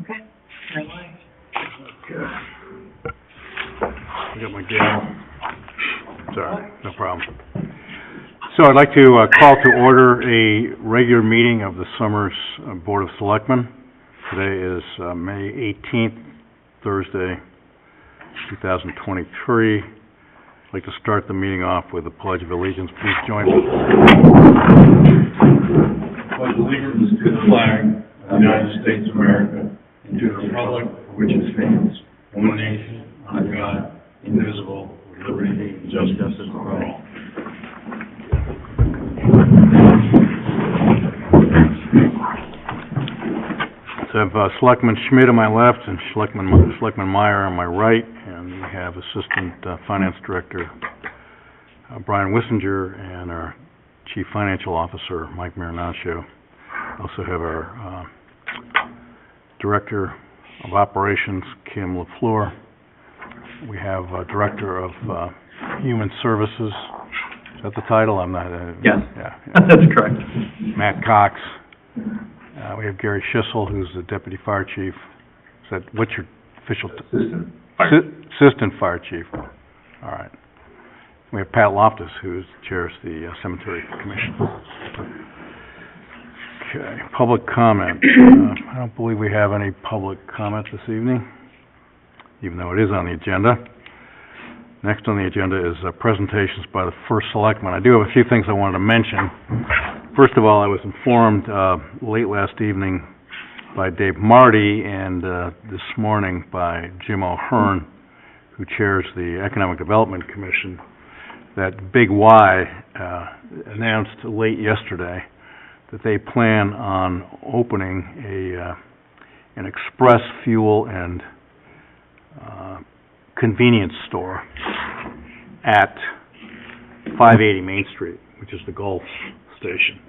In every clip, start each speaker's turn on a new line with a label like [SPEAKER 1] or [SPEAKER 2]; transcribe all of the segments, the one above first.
[SPEAKER 1] Okay.
[SPEAKER 2] Okay. I got my gavel. Sorry, no problem. So I'd like to call to order a regular meeting of the Summers Board of Selectmen. Today is May 18th, Thursday, 2023. I'd like to start the meeting off with a Pledge of Allegiance. Please join me.
[SPEAKER 3] Pledge allegiance to the flag of the United States of America and to the republic for which it stands, one nation, under God, indivisible, with liberty and justice for all.
[SPEAKER 2] So I have Selectman Schmidt on my left and Selectman Meyer on my right, and we have Assistant Finance Director Brian Wissinger and our Chief Financial Officer Mike Marinaccio. Also have our Director of Operations Kim LaFleur. We have Director of Human Services. Is that the title? I'm not.
[SPEAKER 1] Yes,
[SPEAKER 2] yeah.
[SPEAKER 1] that's correct.
[SPEAKER 2] Matt Cox. We have Gary Schissel, who's the Deputy Fire Chief. What's your official? Assistant Fire Chief. All right. We have Pat Loftus, who chairs the Cemetery Commission. Okay. Public comment. I don't believe we have any public comment this evening, even though it is on the agenda. Next on the agenda is presentations by the first selectman. I do have a few things I wanted to mention. First of all, I was informed late last evening by Dave Marty and this morning by Jim O'Hearn, who chairs the Economic Development Commission, that Big Y announced late yesterday that they plan on opening an express fuel and convenience store at 580 Main Street, which is the Gulf station.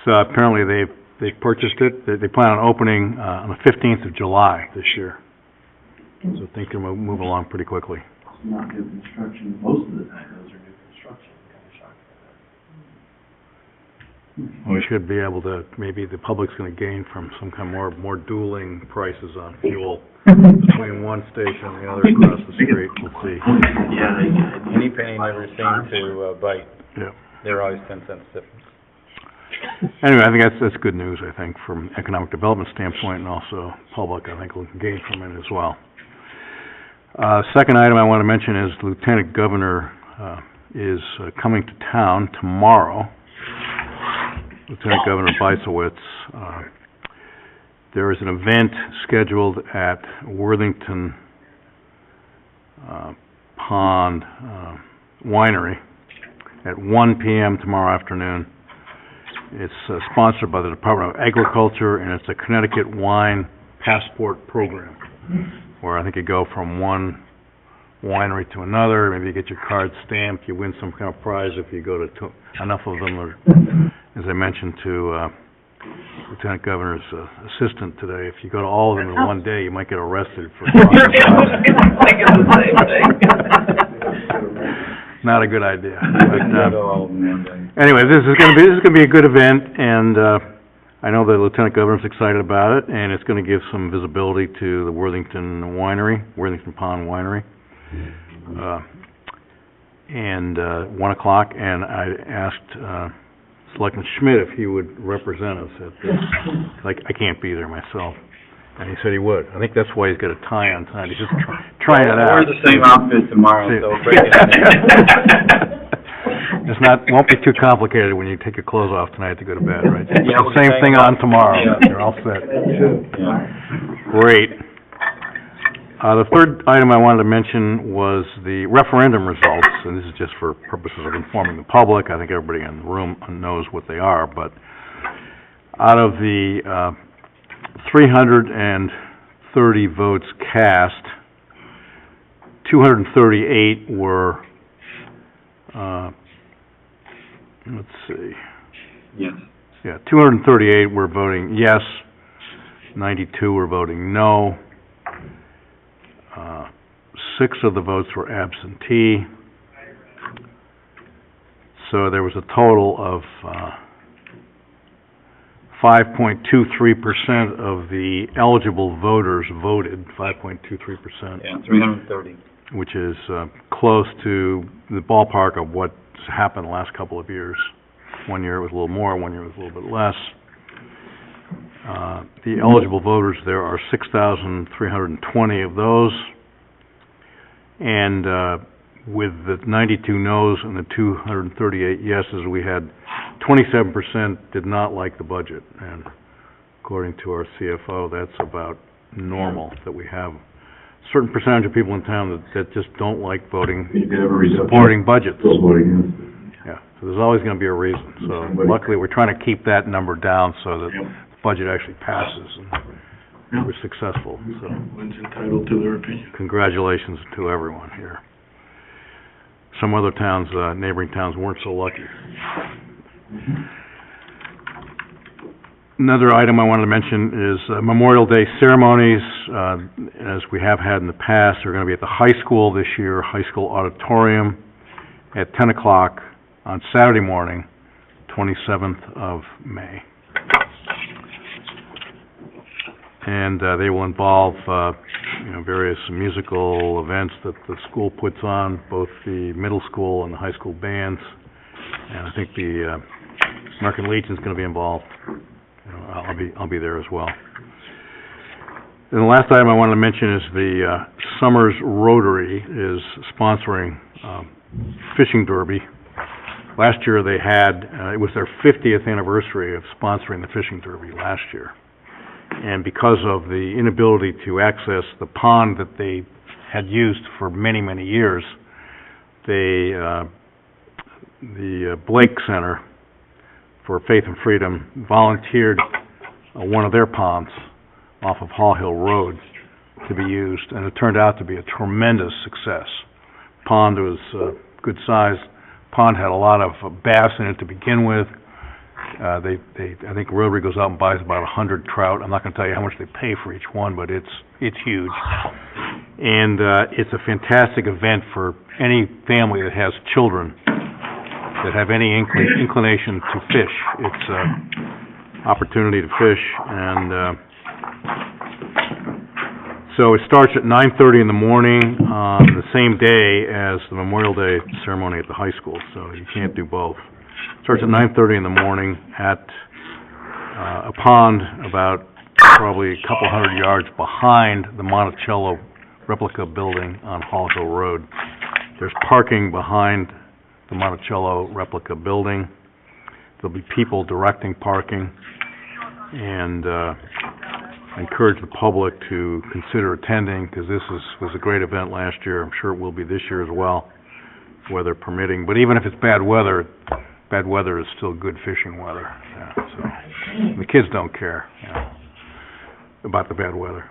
[SPEAKER 2] So apparently they've purchased it. They plan on opening on the 15th of July this year. So things can move along pretty quickly.
[SPEAKER 4] It's not new construction. Most of the time, those are new construction. I'm kind of shocked by that.
[SPEAKER 2] We should be able to, maybe the public's going to gain from some kind of more dueling prices on fuel between one station and the other across the street. We'll see.
[SPEAKER 4] Yeah,
[SPEAKER 5] Any penny never seemed to bite.
[SPEAKER 2] Yeah.
[SPEAKER 5] They're always 10 cents difference.
[SPEAKER 2] Anyway, I think that's good news, I think, from economic development standpoint, and also public, I think, will gain from it as well. Second item I want to mention is the Lieutenant Governor is coming to town tomorrow. Lieutenant Governor Bysowitz. There is an event scheduled at Worthington Pond Winery at 1 p.m. tomorrow afternoon. It's sponsored by the Department of Agriculture, and it's a Connecticut Wine Passport Program, where I think you go from one winery to another. Maybe you get your card stamped. You win some kind of prize if you go to enough of them. Or, as I mentioned to Lieutenant Governor's assistant today, if you go to all of them in one day, you might get arrested for not a good idea. But, anyway, this is going to be a good event, and I know the Lieutenant Governor's excited about it, and it's going to give some visibility to the Worthington Pond Winery. And 1 o'clock, and I asked Selectman Schmidt if he would represent us at this. I can't be there myself. And he said he would. I think that's why he's got a tie on tonight. He's just trying it out.
[SPEAKER 5] We're the same outfit tomorrow, so break it in.
[SPEAKER 2] Won't be too complicated when you take your clothes off tonight to go to bed, right?
[SPEAKER 5] Yeah,
[SPEAKER 2] the same thing on tomorrow.
[SPEAKER 5] Yeah.
[SPEAKER 2] You're all set.
[SPEAKER 5] Yeah.
[SPEAKER 2] Great. The third item I wanted to mention was the referendum results, and this is just for purposes of informing the public. I think everybody in the room knows what they are, but out of the 330 votes cast, 238 were, let's see.
[SPEAKER 5] Yes.
[SPEAKER 2] Yeah, 238 were voting yes, 92 were voting no. 6 of the votes were absentee. So there was a total of 5.23% of the eligible voters voted, 5.23%.
[SPEAKER 5] Yeah, 330.
[SPEAKER 2] Which is close to the ballpark of what's happened the last couple of years. One year it was a little more, one year it was a little bit less. The eligible voters, there are 6,320 of those, and with the 92 noes and the 238 yeses, we had 27% did not like the budget, and according to our CFO, that's about normal, that we have a certain percentage of people in town that just don't like voting,
[SPEAKER 3] You could have a reason.
[SPEAKER 2] supporting budgets.
[SPEAKER 3] Still voting against it.
[SPEAKER 2] Yeah, so there's always going to be a reason. So luckily, we're trying to keep that number down so that
[SPEAKER 3] Yep.
[SPEAKER 2] the budget actually passes, and
[SPEAKER 3] Yep.
[SPEAKER 2] we're successful. So
[SPEAKER 3] Everyone's entitled to their opinion.
[SPEAKER 2] congratulations to everyone here. Some other towns, neighboring towns, weren't so lucky. Another item I wanted to mention is Memorial Day ceremonies. As we have had in the past, they're going to be at the high school this year, high school auditorium, at 10 o'clock on Saturday morning, 27th of May. And they will involve various musical events that the school puts on, both the middle school and the high school bands. And I think the American Legion's going to be involved. I'll be there as well. And the last item I wanted to mention is the Summers Rotary is sponsoring fishing derby. Last year they had, it was their 50th anniversary of sponsoring the fishing derby last year. And because of the inability to access the pond that they had used for many, many years, the Blake Center for Faith and Freedom volunteered one of their ponds off of Hall Hill Road to be used, and it turned out to be a tremendous success. Pond was good size. Pond had a lot of bass in it to begin with. I think Rotary goes out and buys about 100 trout. I'm not going to tell you how much they pay for each one, but it's huge. And it's a fantastic event for any family that has children that have any inclination to fish. It's an opportunity to fish, and so it starts at 9:30 in the morning on the same day as the Memorial Day ceremony at the high school, so you can't do both. It starts at 9:30 in the morning at a pond about probably a couple hundred yards behind the Monticello replica building on Hall Hill Road. There's parking behind the Monticello replica building. There'll be people directing parking, and I encourage the public to consider attending, because this was a great event last year. I'm sure it will be this year as well, weather permitting. But even if it's bad weather is still good fishing weather. Yeah, so the kids don't care about the bad weather.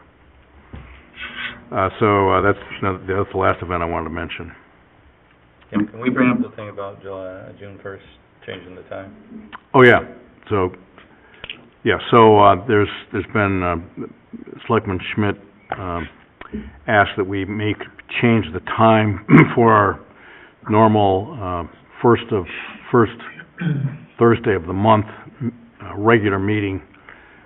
[SPEAKER 2] So that's the last event I wanted to mention.
[SPEAKER 5] Can we bring up the thing about June 1st, changing the time?
[SPEAKER 2] Oh, yeah. So there's been, Selectman Schmidt asked that we change the time for our normal first Thursday of the month regular meeting,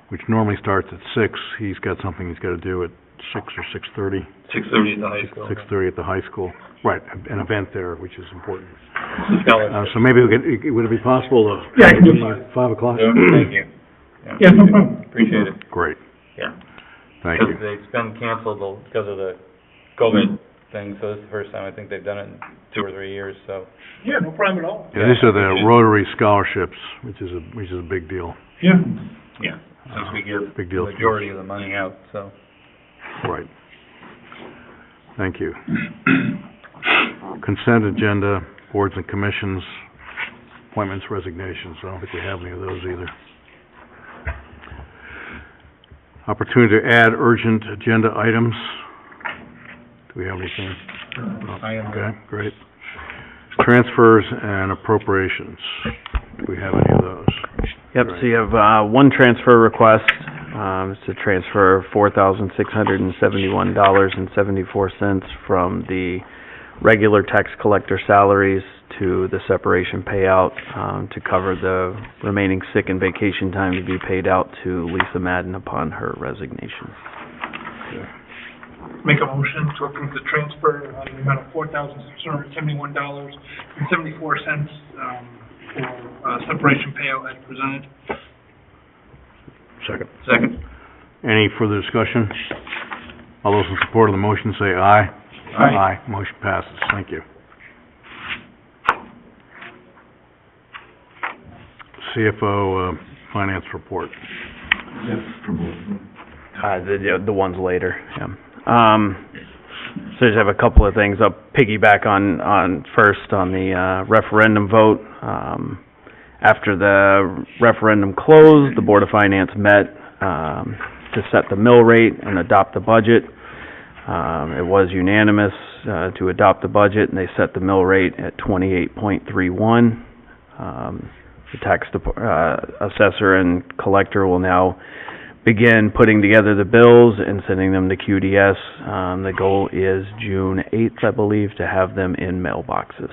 [SPEAKER 2] which normally starts at 6. He's got something he's got to do at 6 or 6:30.
[SPEAKER 5] 6:30 at the high school.
[SPEAKER 2] 6:30 at the high school. Right, an event there, which is important.
[SPEAKER 5] Scholarship.
[SPEAKER 2] So maybe would it be possible to...
[SPEAKER 1] Yeah, I can do
[SPEAKER 2] 5 o'clock?
[SPEAKER 5] Thank you.
[SPEAKER 1] Yeah, no problem.
[SPEAKER 5] Appreciate it.
[SPEAKER 2] Great.
[SPEAKER 5] Yeah.
[SPEAKER 2] Thank you.
[SPEAKER 5] Because it's been canceled because of the COVID thing, so this is the first time I think they've done it in 2 or 3 years, so.
[SPEAKER 1] Yeah, no problem at all.
[SPEAKER 2] Yeah, these are the Rotary scholarships, which is a big deal.
[SPEAKER 1] Yeah.
[SPEAKER 5] Yeah, since we give
[SPEAKER 2] Big
[SPEAKER 5] the
[SPEAKER 2] deal.
[SPEAKER 5] majority of the money out, so.
[SPEAKER 2] Right. Thank you. Consent agenda, boards and commissions, appointments, resignations. I don't think we have any of those either. Opportunity to add urgent agenda items. Do we have anything?
[SPEAKER 5] I am.
[SPEAKER 2] Okay, great. Transfers and appropriations. Do we have any of those?
[SPEAKER 6] Yep, so you have one transfer request. It's a transfer of $4,671.74 from the regular tax collector salaries to the separation payout, to cover the remaining sick and vacation time to be paid out to Lisa Madden upon her resignation.
[SPEAKER 1] Make a motion to approve the transfer on the amount of $4,671.74, for, separation payout as presented.
[SPEAKER 3] Second.
[SPEAKER 2] Any further discussion? All those in support of the motion say aye.
[SPEAKER 3] Aye.
[SPEAKER 2] Motion passes. Thank you. CFO, finance report.
[SPEAKER 6] The ones later, yeah. So just have a couple of things. I'll piggyback on first on the referendum vote. After the referendum closed, the Board of Finance met to set the mill rate and adopt the budget. It was unanimous to adopt the budget, and they set the mill rate at 28.31. The tax assessor and collector will now begin putting together the bills and sending them to QDS. The goal is June 8th, I believe, to have them in mailboxes.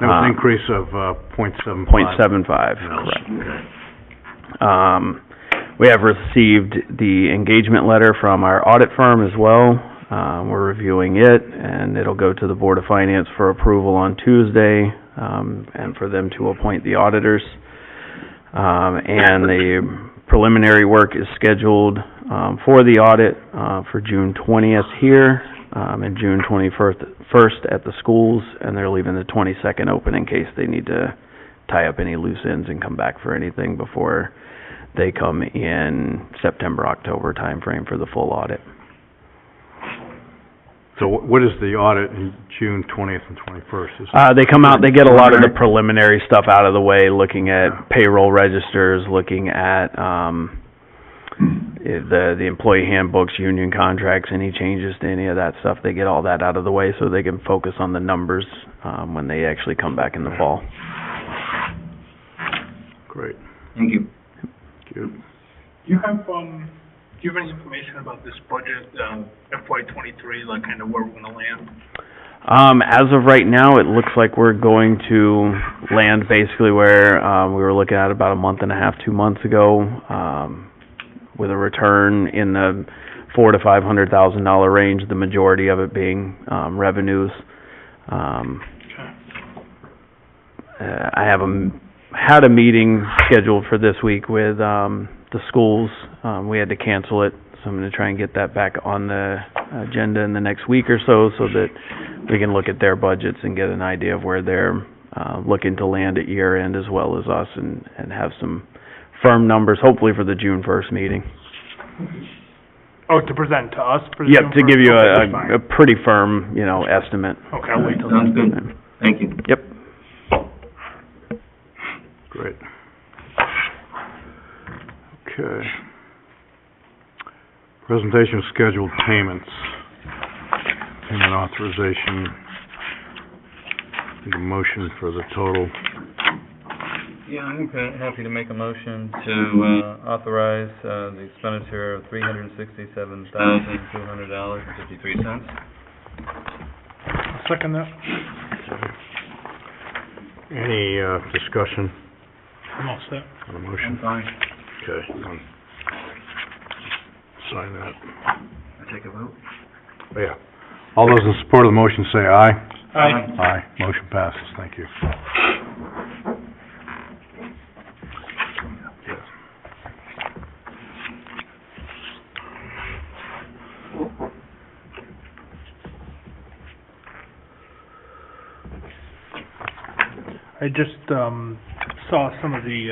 [SPEAKER 2] That was an increase of .75.
[SPEAKER 6] .75, correct. We have received the engagement letter from our audit firm as well. We're reviewing it, and it'll go to the Board of Finance for approval on Tuesday, and for them to appoint the auditors. And the preliminary work is scheduled for the audit for June 20th here, and June 21st at the schools, and they're leaving the 22nd open in case they need to tie up any loose ends and come back for anything before they come in September, October timeframe for the full audit.
[SPEAKER 2] So what is the audit in June 20th and 21st?
[SPEAKER 6] They come out, they get a lot of the preliminary stuff out of the way, looking at payroll registers, looking at the employee handbooks, union contracts, any changes to any of that stuff. They get all that out of the way so they can focus on the numbers when they actually come back in the fall.
[SPEAKER 2] Great.
[SPEAKER 3] Thank you.
[SPEAKER 2] Good.
[SPEAKER 1] Do you have any information about this budget, FY23, like kind of where we're gonna land?
[SPEAKER 6] As of right now, it looks like we're going to land basically where we were looking at about a month and a half, 2 months ago, with a return in the $400,000 to $500,000 range, the majority of it being revenues. I had a meeting scheduled for this week with the schools. We had to cancel it, so I'm going to try and get that back on the agenda in the next week or so that we can look at their budgets and get an idea of where they're looking to land at year end as well as us, and have some firm numbers, hopefully for the June 1st meeting.
[SPEAKER 1] Oh, to present to us?
[SPEAKER 6] Yep, to give you a pretty firm, estimate.
[SPEAKER 1] Okay, I'll wait till
[SPEAKER 3] Sounds
[SPEAKER 1] then.
[SPEAKER 3] good. Thank you.
[SPEAKER 6] Yep.
[SPEAKER 2] Great. Okay. Presentation of scheduled payments. Payment authorization. Need a motion for the total.
[SPEAKER 5] Yeah, I'm happy to make a motion to authorize the expenditure of $367,200.53.
[SPEAKER 1] I'll second that.
[SPEAKER 2] Any discussion
[SPEAKER 1] I'm all set.
[SPEAKER 2] on the motion?
[SPEAKER 5] Fine.
[SPEAKER 2] Okay. Sign that.
[SPEAKER 3] I take a vote?
[SPEAKER 2] Oh, yeah. All those in support of the motion say aye.
[SPEAKER 1] Aye.
[SPEAKER 2] Aye. Motion passes. Thank you.
[SPEAKER 1] I just saw some of the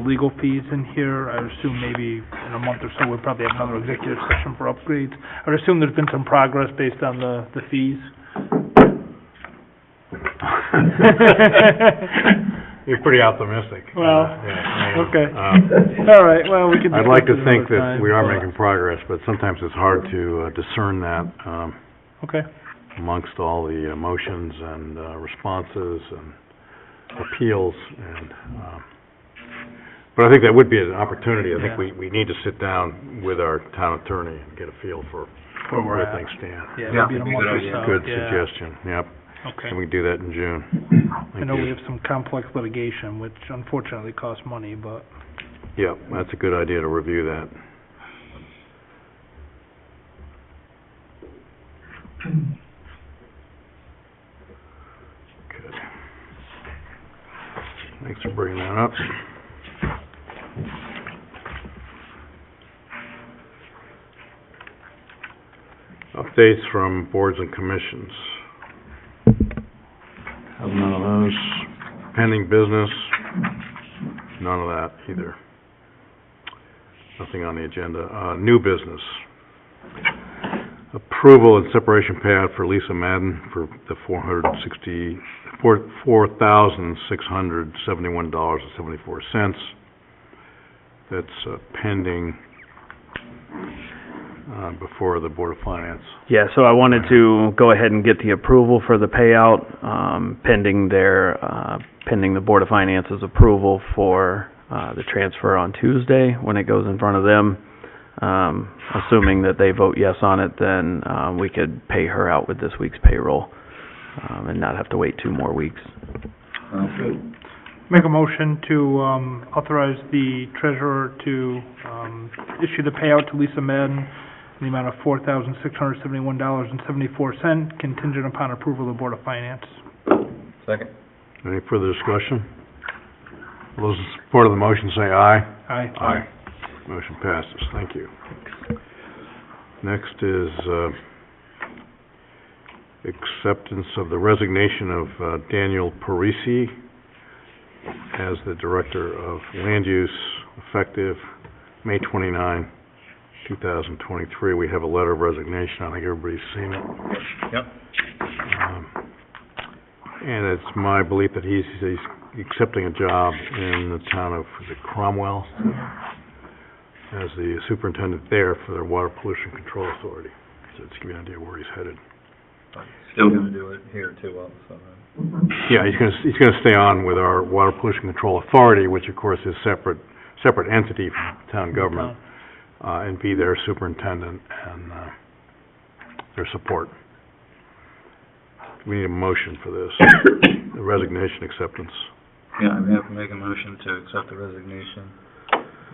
[SPEAKER 1] legal fees in here. I would assume maybe in a month or so we'll probably have another executive session for upgrades. I would assume there's been some progress based on the fees.
[SPEAKER 2] You're pretty optimistic.
[SPEAKER 1] Well,
[SPEAKER 2] yeah,
[SPEAKER 1] okay. All right, well, we can
[SPEAKER 2] I'd
[SPEAKER 1] discuss
[SPEAKER 2] like to
[SPEAKER 1] it
[SPEAKER 2] think
[SPEAKER 1] another
[SPEAKER 2] that
[SPEAKER 1] time.
[SPEAKER 2] we are making progress, but sometimes it's hard to discern that
[SPEAKER 1] Okay.
[SPEAKER 2] amongst all the motions and responses and appeals, and but I think that would be an opportunity. I think we need to sit down with our town attorney and get a feel for
[SPEAKER 1] Where we're
[SPEAKER 2] where
[SPEAKER 1] at.
[SPEAKER 2] things stand.
[SPEAKER 1] Yeah,
[SPEAKER 3] Yeah,
[SPEAKER 1] maybe in a
[SPEAKER 3] that'd be a
[SPEAKER 1] month
[SPEAKER 3] good
[SPEAKER 1] or
[SPEAKER 3] idea.
[SPEAKER 1] so.
[SPEAKER 2] Good
[SPEAKER 1] yeah.
[SPEAKER 2] suggestion, yep.
[SPEAKER 1] Okay.
[SPEAKER 2] and we can do that in June.
[SPEAKER 1] I
[SPEAKER 2] Thank
[SPEAKER 1] know
[SPEAKER 2] you.
[SPEAKER 1] we have some complex litigation, which unfortunately costs money, but
[SPEAKER 2] Yeah, that's a good idea to review that. Okay. Thanks for bringing that up. Updates from boards and commissions. Have none of those. Pending business, none of that either. Nothing on the agenda. New business. Approval and separation payout for Lisa Madden for the $4,671.74. That's pending before the Board of Finance.
[SPEAKER 6] Yeah, so I wanted to go ahead and get the approval for the payout, pending the Board of Finance's approval for, the transfer on Tuesday when it goes in front of them. Assuming that they vote yes on it, then, we could pay her out with this week's payroll, and not have to wait 2 more weeks.
[SPEAKER 3] Good.
[SPEAKER 1] make a motion to, authorize the treasurer to, issue the payout to Lisa Madden in the amount of $4,671.74, contingent upon approval of the Board of Finance.
[SPEAKER 5] Second.
[SPEAKER 2] Any further discussion? All those in support of the motion say aye.
[SPEAKER 1] Aye.
[SPEAKER 2] Motion passes. Thank you. Next is acceptance of the resignation of Daniel Parisi as the Director of Land Use, effective May 29, 2023. We have a letter of resignation. I think everybody's seen it.
[SPEAKER 5] Yep.
[SPEAKER 2] And it's my belief that he's accepting a job in the town of, is it Cromwell, as the superintendent there for their Water Pollution Control Authority. So it's give you an idea where he's headed.
[SPEAKER 5] Still gonna do it here too, also.
[SPEAKER 2] Yeah, he's gonna stay on with our Water Pollution Control Authority, which of course is separate entity from town government, and be their superintendent and their support. We need a motion for this, the resignation acceptance.
[SPEAKER 5] Yeah, I have to make a motion to accept the resignation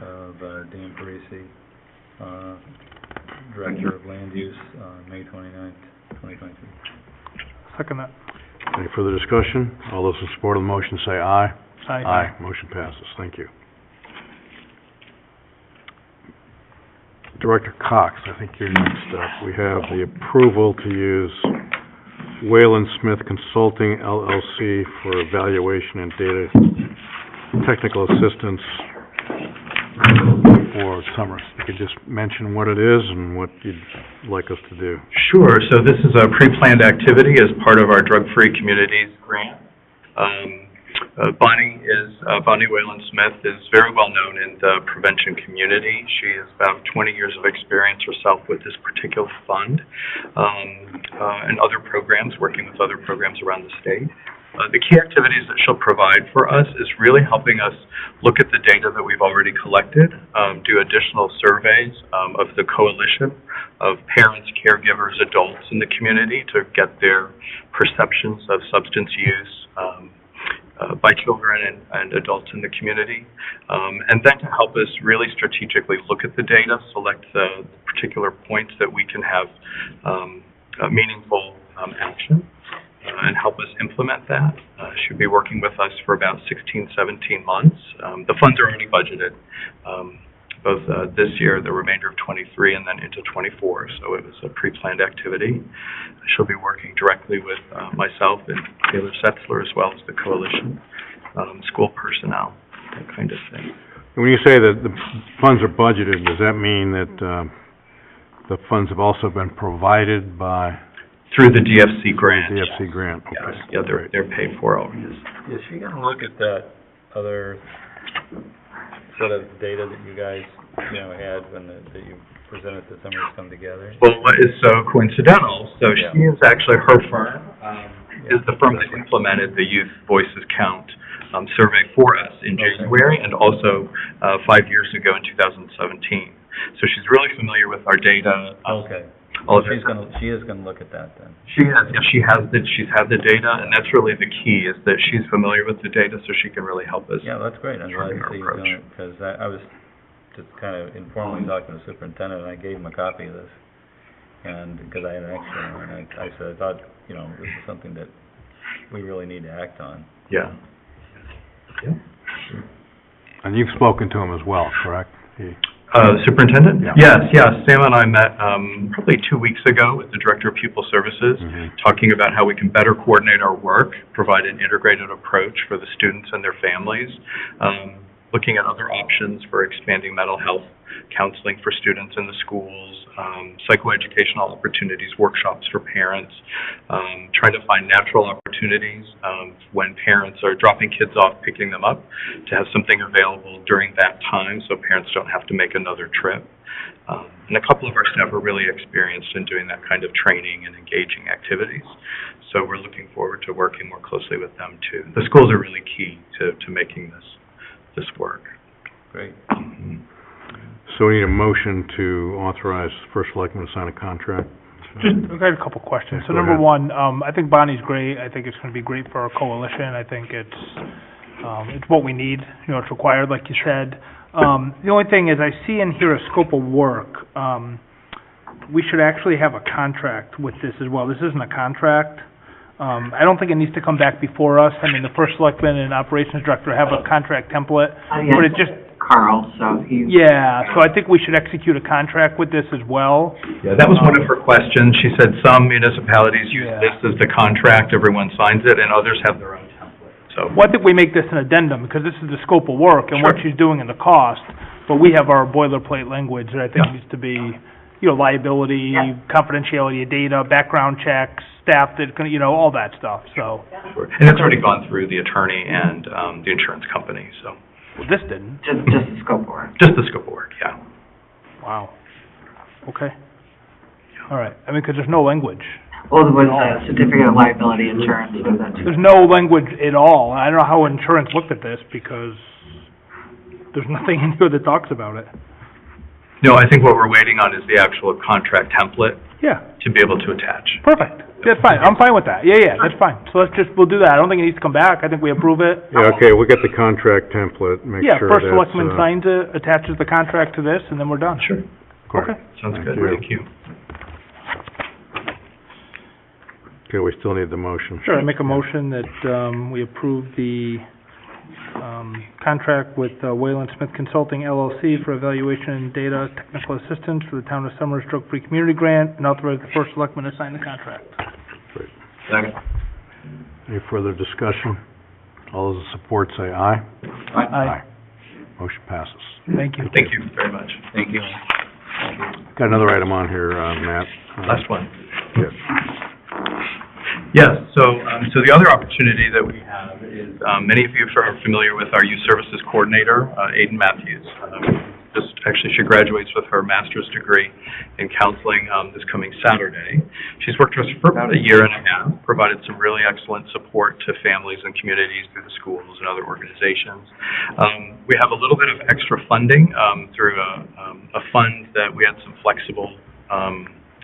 [SPEAKER 5] of Dan Parisi, Director of Land Use, May 29th, 2023.
[SPEAKER 1] Second that.
[SPEAKER 2] Any further discussion? All those in support of the motion say aye.
[SPEAKER 1] Aye.
[SPEAKER 2] Motion passes. Thank you. Director Cox, I think you're next up. We have the approval to use Wayland Smith Consulting LLC for evaluation and data technical assistance for Summers. You could just mention what it is and what you'd like us to do.
[SPEAKER 7] Sure. So this is a pre-planned activity as part of our Drug-Free Communities grant. Bonnie Wayland Smith is very well known in the prevention community. She has about 20 years of experience herself with this particular fund and other programs, working with other programs around the state. The key activities that she'll provide for us is really helping us look at the data that we've already collected, do additional surveys of the coalition of parents, caregivers, adults in the community to get their perceptions of substance use by children and adults in the community, and then to help us really strategically look at the data, select the particular points that we can have meaningful action, and help us implement that. She'll be working with us for about 16, 17 months. The funds are already budgeted, both this year, the remainder of 23, and then into 24, so it was a pre-planned activity. She'll be working directly with myself and Taylor Setzler, as well as the coalition, school personnel, that kind of thing.
[SPEAKER 2] When you say that the funds are budgeted, does that mean that the funds have also been provided by?
[SPEAKER 7] Through the DFC grant.
[SPEAKER 2] DFC grant, okay.
[SPEAKER 7] Yes. Yeah, they're paid for already.
[SPEAKER 5] Is she gonna look at that other set of data that you guys, had when that you presented that Summers come together?
[SPEAKER 7] Well, what is so coincidental, so she is actually, her firm is the firm that implemented the Youth Voices Count survey for us in January, and also 5 years ago in 2017. So she's really familiar with our data.
[SPEAKER 5] Okay.
[SPEAKER 7] all of
[SPEAKER 5] She
[SPEAKER 7] that.
[SPEAKER 5] is gonna look at that then.
[SPEAKER 7] She has, yeah, she's had the data, and that's really the key, is that she's familiar with the data, so she can really help us.
[SPEAKER 5] Yeah, that's great. I'm glad to
[SPEAKER 7] Shorten our
[SPEAKER 5] see you
[SPEAKER 7] approach.
[SPEAKER 5] doing it, because I was just kind of informally talking to the superintendent, and I gave him a copy of this. And, because I had an extra one, and I said, I thought, you know, this is something that we really need to act on.
[SPEAKER 7] Yeah. Yeah.
[SPEAKER 2] And you've spoken to him as well, correct?
[SPEAKER 7] Superintendent?
[SPEAKER 2] Yeah.
[SPEAKER 7] Yes. Sam and I met, probably 2 weeks ago with the Director of Pupil Services, talking about how we can better coordinate our work, provide an integrated approach for the students and their families, looking at other options for expanding mental health counseling for students in the schools, psychoeducational opportunities, workshops for parents, trying to find natural opportunities when parents are dropping kids off, picking them up, to have something available during that time so parents don't have to make another trip. And a couple of our staff are really experienced in doing that kind of training and engaging activities. So we're looking forward to working more closely with them too. The schools are really key to making this work.
[SPEAKER 5] Great.
[SPEAKER 2] So we need a motion to authorize the first selectman to sign a contract.
[SPEAKER 1] I've got a couple questions. So
[SPEAKER 2] Go
[SPEAKER 1] number
[SPEAKER 2] ahead.
[SPEAKER 1] one, I think Bonnie's great. I think it's gonna be great for our coalition. I think it's what we need, you know, it's required, like you said. The only thing is, I see in here a scope of work. We should actually have a contract with this as well. This isn't a contract. I don't think it needs to come back before us. I mean, the first selectman and operations director have a contract template, but it just,
[SPEAKER 8] Carl, so he...
[SPEAKER 1] yeah, so I think we should execute a contract with this as well.
[SPEAKER 7] Yeah, that was one of her questions. She said some municipalities use
[SPEAKER 1] Yeah.
[SPEAKER 7] this as the contract, everyone signs it, and others have their own template, so.
[SPEAKER 1] Well, I think we make this an addendum, because this is the scope of work and what
[SPEAKER 7] Sure.
[SPEAKER 1] she's doing and the cost, but we have our boilerplate language that I think
[SPEAKER 7] Yeah.
[SPEAKER 1] needs to be, you know, liability,
[SPEAKER 8] Yeah.
[SPEAKER 1] confidentiality of data, background checks, staff that, can, you know, all that stuff, so.
[SPEAKER 7] Sure. And it's already gone through the attorney and the insurance company, so,
[SPEAKER 1] Well, this didn't.
[SPEAKER 8] Just the scope of work.
[SPEAKER 7] just the scope of work, yeah.
[SPEAKER 1] Wow. Okay. All right, I mean, because there's no language.
[SPEAKER 8] Well, there was a certificate of liability insurance with that too.
[SPEAKER 1] There's no language at all. I don't know how insurance looked at this, because there's nothing in here that talks about it.
[SPEAKER 7] No, I think what we're waiting on is the actual contract template
[SPEAKER 1] Yeah,
[SPEAKER 7] to be able to attach.
[SPEAKER 1] perfect. That's fine. I'm fine with that. Yeah, that's fine. So we'll do that. I don't think it needs to come back. I think we approve it.
[SPEAKER 2] Yeah, okay, we'll get the contract template, make
[SPEAKER 1] Yeah,
[SPEAKER 2] sure
[SPEAKER 1] first
[SPEAKER 2] that's,
[SPEAKER 1] selectman signs it, attaches the contract to this, and then we're done.
[SPEAKER 7] Sure.
[SPEAKER 1] Okay.
[SPEAKER 7] Sounds
[SPEAKER 2] Thank
[SPEAKER 7] good,
[SPEAKER 2] you.
[SPEAKER 7] thank you.
[SPEAKER 2] Okay, we still need the motion.
[SPEAKER 1] Sure, I make a motion that we approve the contract with Wayland Smith Consulting LLC for evaluation and data technical assistance for the Town of Summers Stroke-Free Community Grant, and authorize the first selectman to sign the contract.
[SPEAKER 7] Second.
[SPEAKER 2] Any further discussion? All those in support say aye.
[SPEAKER 1] Aye.
[SPEAKER 2] Motion passes.
[SPEAKER 1] Thank you.
[SPEAKER 7] Thank you very much.
[SPEAKER 5] Thank you.
[SPEAKER 2] Got another item on here, Matt.
[SPEAKER 7] Last one.
[SPEAKER 2] Yes.
[SPEAKER 7] Yes, so the other opportunity that we have is, many of you are familiar with our youth services coordinator, Aiden Matthews. She graduates with her master's degree in counseling this coming Saturday. She's worked with us for about a year and a half, provided some really excellent support to families and communities through the schools and other organizations. We have a little bit of extra funding through a fund that we had some flexible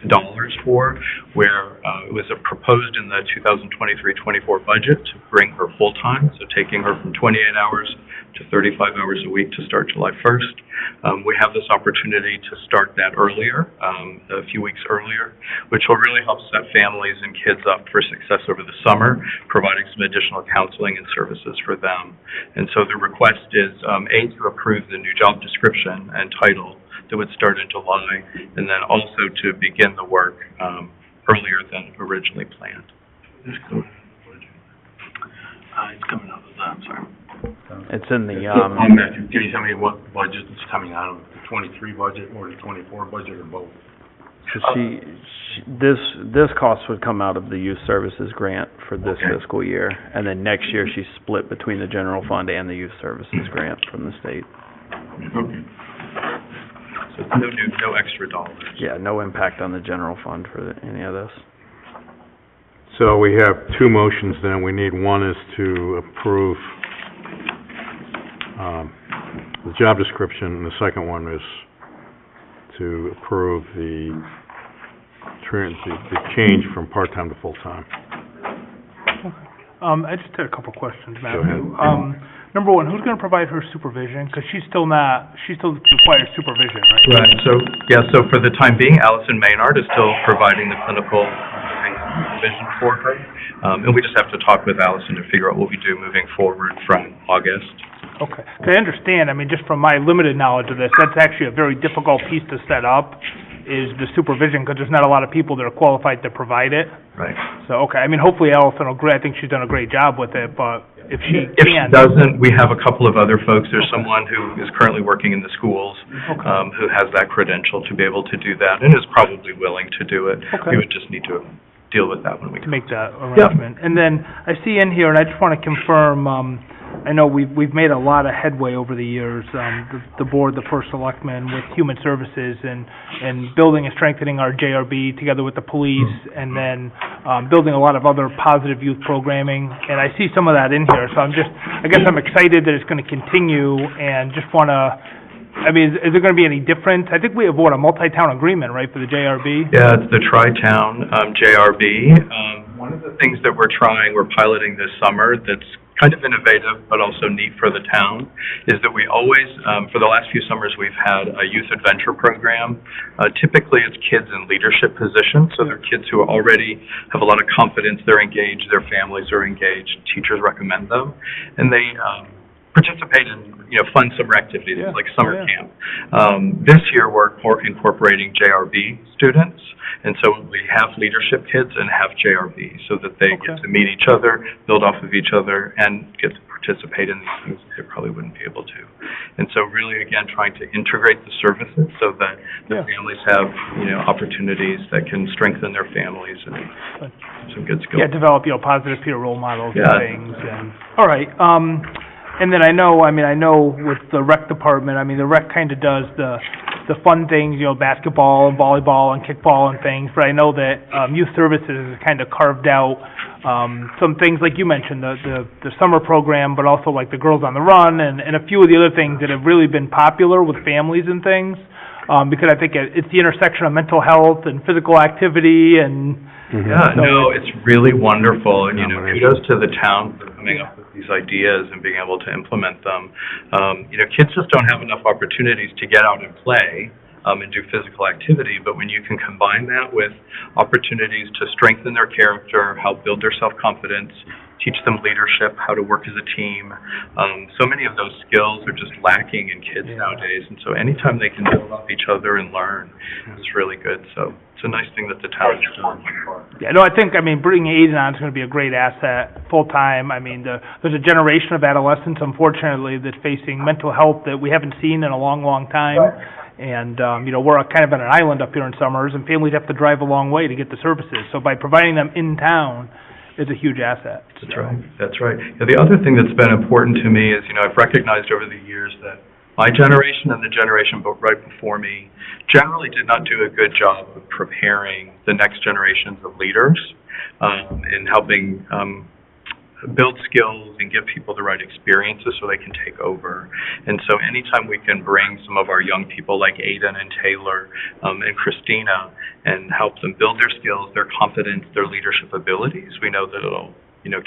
[SPEAKER 7] dollars for, where it was proposed in the 2023-24 budget to bring her full-time, so taking her from 28 hours to 35 hours a week to start July 1st. We have this opportunity to start that earlier, a few weeks earlier, which will really help set families and kids up for success over the summer, providing some additional counseling and services for them. And so the request is, A, to approve the new job description and title that would start in July, and then also to begin the work earlier than originally planned.
[SPEAKER 4] It's coming out of that, I'm sorry.
[SPEAKER 6] It's in the,
[SPEAKER 3] Matthew, can you tell me what budget is coming out of, the 23 budget or the 24 budget or both?
[SPEAKER 6] so this cost would come out of the youth services grant for this
[SPEAKER 3] Okay.
[SPEAKER 6] fiscal year, and then next year she's split between the general fund and the youth services grant from the state.
[SPEAKER 3] Okay.
[SPEAKER 7] So it's no extra dollars.
[SPEAKER 6] Yeah, no impact on the general fund for any of this.
[SPEAKER 2] So we have two motions then. We need, one is to approve the job description, and the second one is to approve the the change from part-time to full-time.
[SPEAKER 1] I just had a couple questions, Matthew.
[SPEAKER 2] Go ahead.
[SPEAKER 1] Number one, who's gonna provide her supervision? Because she still requires supervision, right?
[SPEAKER 7] Right, so for the time being, Allison Maynard is still providing the clinical supervision for her. And we just have to talk with Allison to figure out what we do moving forward from August.
[SPEAKER 1] Okay. 'Cause I understand, I mean, just from my limited knowledge of this, that's actually a very difficult piece to set up, is the supervision, because there's not a lot of people that are qualified to provide it.
[SPEAKER 7] Right.
[SPEAKER 1] So, okay, I mean, hopefully Allison will, I think she's done a great job with it, but if she
[SPEAKER 7] If she
[SPEAKER 1] can't...
[SPEAKER 7] doesn't, we have a couple of other folks. There's someone who is currently working in the schools,
[SPEAKER 1] Okay.
[SPEAKER 7] who has that credential to be able to do that and is probably willing to do it.
[SPEAKER 1] Okay.
[SPEAKER 7] We would just need to deal with that when we
[SPEAKER 1] to
[SPEAKER 7] come.
[SPEAKER 1] make that arrangement. And then I see in here, and I just want to confirm, I know we've made a lot of headway over the years, the board, the first selectman with human services and building and strengthening our JRB together with the police, and then building a lot of other positive youth programming. And I see some of that in here, so I guess I'm excited that it's going to continue, and just want to, I mean, is there going to be any difference? I think we have, a multi-town agreement, right, for the JRB?
[SPEAKER 7] Yeah, it's the Tri-Town JRB. One of the things that we're piloting this summer that's kind of innovative but also neat for the town is that we always, for the last few summers, we've had a youth adventure program. Typically it's kids in leadership positions, so they're kids who already have a lot of confidence, they're engaged, their families are engaged, teachers recommend them, and they participate in, fun summer activities, like summer camp. This year, we're incorporating JRB students, and so we have leadership kids and have JRB, so that they get to meet each other, build off of each other, and get to participate in these things that they probably wouldn't be able to. And so really, again, trying to integrate the services so that the families have, opportunities that can strengthen their families and some good skills.
[SPEAKER 1] Yeah, develop, positive peer role models and
[SPEAKER 7] Yeah.
[SPEAKER 1] things. And all right. And then I know with the rec department, the rec kind of does the fun things, basketball and volleyball and kickball and things, but I know that youth services has kind of carved out some things like you mentioned, the summer program, but also like the Girls on the Run and a few of the other things that have really been popular with families and things, because I think it's the intersection of mental health and physical activity and...
[SPEAKER 7] Yeah, no, it's really wonderful, and, kudos to the town for coming up with these ideas and being able to implement them. Kids just don't have enough opportunities to get out and play, and do physical activity, but when you can combine that with opportunities to strengthen their character, help build their self-confidence, teach them leadership, how to work as a team, so many of those skills are just lacking in kids nowadays, and so anytime they can build off each other and learn is really good, so it's a nice thing that the town is doing.
[SPEAKER 1] Yeah, no, I think, bringing Aiden on is going to be a great asset, full-time. There's a generation of adolescents, unfortunately, that's facing mental health that we haven't seen in a long, long time. And, we're kind of on an island up here in Summers, and families have to drive a long way to get the services. So by providing them in town is a huge asset.
[SPEAKER 7] That's right. Yeah, the other thing that's been important to me is, I've recognized over the years that my generation and the generation right before me generally did not do a good job of preparing the next generations of leaders and helping build skills and give people the right experiences so they can take over. And so anytime we can bring some of our young people like Aiden and Taylor and Christina and help them build their skills, their confidence, their leadership abilities, we know that it'll,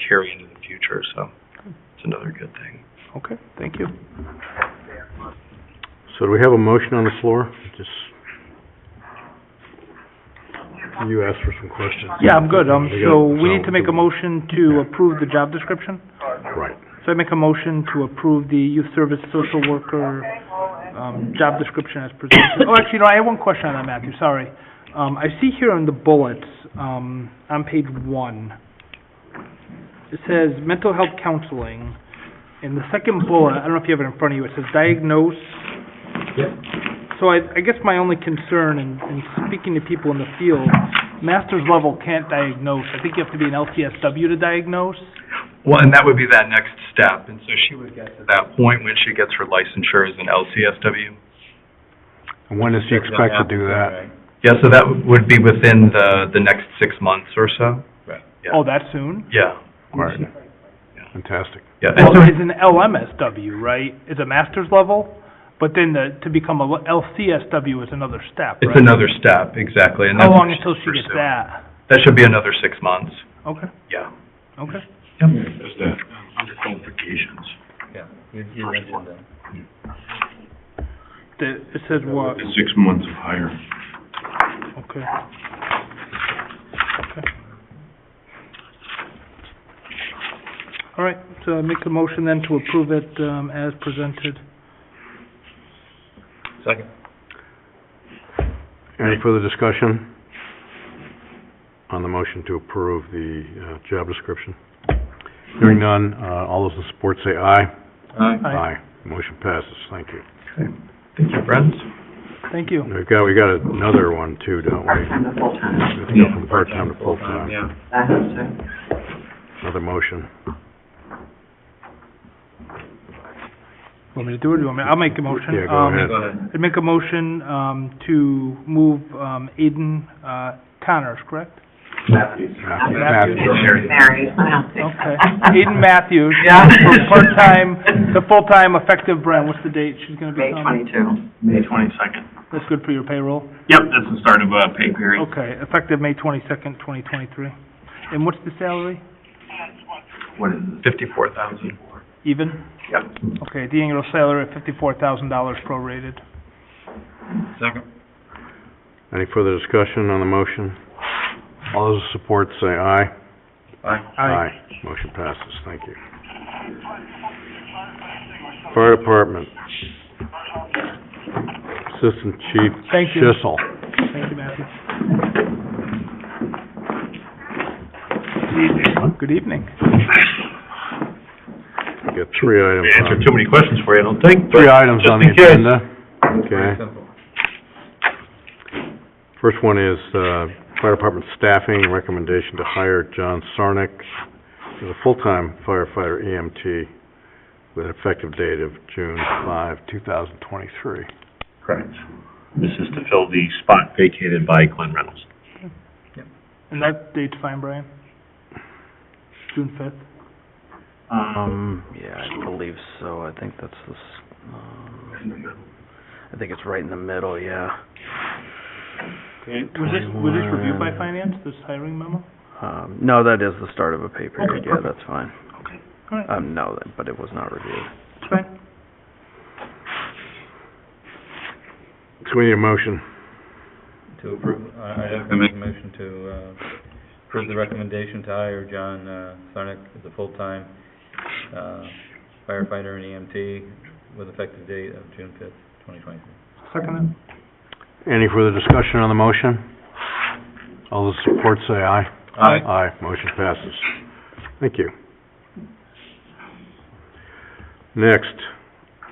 [SPEAKER 7] carry into the future. So it's another good thing.
[SPEAKER 1] Okay, thank you.
[SPEAKER 2] So do we have a motion on the floor? You asked for some questions.
[SPEAKER 1] Yeah, I'm good. So we need to make a motion to approve the job description?
[SPEAKER 2] Right.
[SPEAKER 1] So I make a motion to approve the youth service social worker job description as presented. Oh, actually, no, I have one question on that, Matthew, sorry. I see here in the bullets, on page 1, it says mental health counseling. In the second bullet, I don't know if you have it in front of you, it says diagnose.
[SPEAKER 3] Yep.
[SPEAKER 1] So I guess my only concern in speaking to people in the field, master's level can't diagnose. I think you have to be an LCSW to diagnose.
[SPEAKER 7] Well, and that would be that next step. And so she would get to that point when she gets her licensure as an LCSW.
[SPEAKER 2] And when does she expect to do that?
[SPEAKER 7] Yeah, so that would be within the next 6 months or so.
[SPEAKER 3] Right.
[SPEAKER 7] Yeah.
[SPEAKER 1] Oh, that soon?
[SPEAKER 7] Yeah.
[SPEAKER 2] Right. Fantastic.
[SPEAKER 7] Yeah.
[SPEAKER 1] Well, it's an LMSW, right? It's a master's level? But then to become a LCSW is another step,
[SPEAKER 7] It's
[SPEAKER 1] right?
[SPEAKER 7] another step, exactly, and
[SPEAKER 1] How
[SPEAKER 7] that's
[SPEAKER 1] long
[SPEAKER 7] what
[SPEAKER 1] until
[SPEAKER 7] she's
[SPEAKER 1] she gets
[SPEAKER 7] pursuing.
[SPEAKER 1] that?
[SPEAKER 7] That should be another 6 months,
[SPEAKER 1] Okay,
[SPEAKER 7] yeah.
[SPEAKER 1] okay.
[SPEAKER 3] Just that, under qualifications.
[SPEAKER 5] Yeah, you mentioned that.
[SPEAKER 1] It says what?
[SPEAKER 3] 6 months of hire.
[SPEAKER 1] Okay. Okay. All right, so I make a motion then to approve it, as presented.
[SPEAKER 5] Second.
[SPEAKER 2] Any further discussion on the motion to approve the job description? Hearing none, all those in support say aye.
[SPEAKER 1] Aye.
[SPEAKER 2] Motion passes, thank you.
[SPEAKER 7] Okay. Thank you, friends.
[SPEAKER 1] Thank you.
[SPEAKER 2] We got another one too, don't we?
[SPEAKER 8] Part-time to full-time.
[SPEAKER 2] We have to go from part-time to full-time.
[SPEAKER 5] Yeah.
[SPEAKER 8] That has to.
[SPEAKER 2] Another motion.
[SPEAKER 1] Want me to do it, or do you want me, I'll make a motion.
[SPEAKER 2] Yeah, go ahead.
[SPEAKER 5] Go ahead.
[SPEAKER 1] I'd make a motion, to move, Aiden, Connors, correct?
[SPEAKER 2] Matthews.
[SPEAKER 8] Mary.
[SPEAKER 1] Okay. Aiden Matthews.
[SPEAKER 8] Yeah.
[SPEAKER 1] For part-time to full-time effective, Brent, what's the date she's gonna
[SPEAKER 8] May
[SPEAKER 1] become?
[SPEAKER 8] 22.
[SPEAKER 4] May 22nd.
[SPEAKER 1] That's good for your payroll?
[SPEAKER 4] Yep, that's the start of a pay period.
[SPEAKER 1] Okay, effective May 22nd, 2023. And what's the salary?
[SPEAKER 4] What is it?
[SPEAKER 7] 54,000.
[SPEAKER 1] Even?
[SPEAKER 4] Yep.
[SPEAKER 1] Okay, the annual salary at $54,000 prorated.
[SPEAKER 5] Second.
[SPEAKER 2] Any further discussion on the motion? All those in support say aye.
[SPEAKER 5] Aye.
[SPEAKER 2] Motion passes, thank you. Fire Department. Assistant Chief
[SPEAKER 1] Thank you.
[SPEAKER 2] Schissel.
[SPEAKER 1] Thank you, Matthew. Good evening.
[SPEAKER 2] We got three items
[SPEAKER 3] Answer
[SPEAKER 2] on,
[SPEAKER 3] too many questions for you, I don't think.
[SPEAKER 2] three
[SPEAKER 3] but
[SPEAKER 2] items
[SPEAKER 3] just
[SPEAKER 2] on the
[SPEAKER 3] in case.
[SPEAKER 2] agenda.
[SPEAKER 5] Very
[SPEAKER 2] Okay.
[SPEAKER 5] simple.
[SPEAKER 2] First one is, Fire Department staffing, recommendation to hire John Sarnick as a full-time firefighter EMT with an effective date of June 5, 2023.
[SPEAKER 3] Correct. This is to fill the spot vacated by Glenn Reynolds.
[SPEAKER 1] And that date's fine, Brian? June 5th?
[SPEAKER 6] Yeah, I believe so. I think that's I think it's right in the middle, yeah.
[SPEAKER 1] Was this reviewed by finance, this hiring memo?
[SPEAKER 6] No, that is the start of a pay period,
[SPEAKER 1] Okay,
[SPEAKER 6] yeah,
[SPEAKER 1] perfect.
[SPEAKER 6] that's fine.
[SPEAKER 1] Okay, all right,
[SPEAKER 6] No, but it was not reviewed.
[SPEAKER 1] it's fine.
[SPEAKER 2] So we need a motion.
[SPEAKER 5] To approve, I have to make a motion to, approve the recommendation to hire John, Sarnick as a full-time, firefighter and EMT with effective date of June 5th, 2023.
[SPEAKER 1] Second
[SPEAKER 2] Any further discussion on the motion? All those in support say aye.
[SPEAKER 1] Aye.
[SPEAKER 2] Aye, motion passes. Thank you. Next,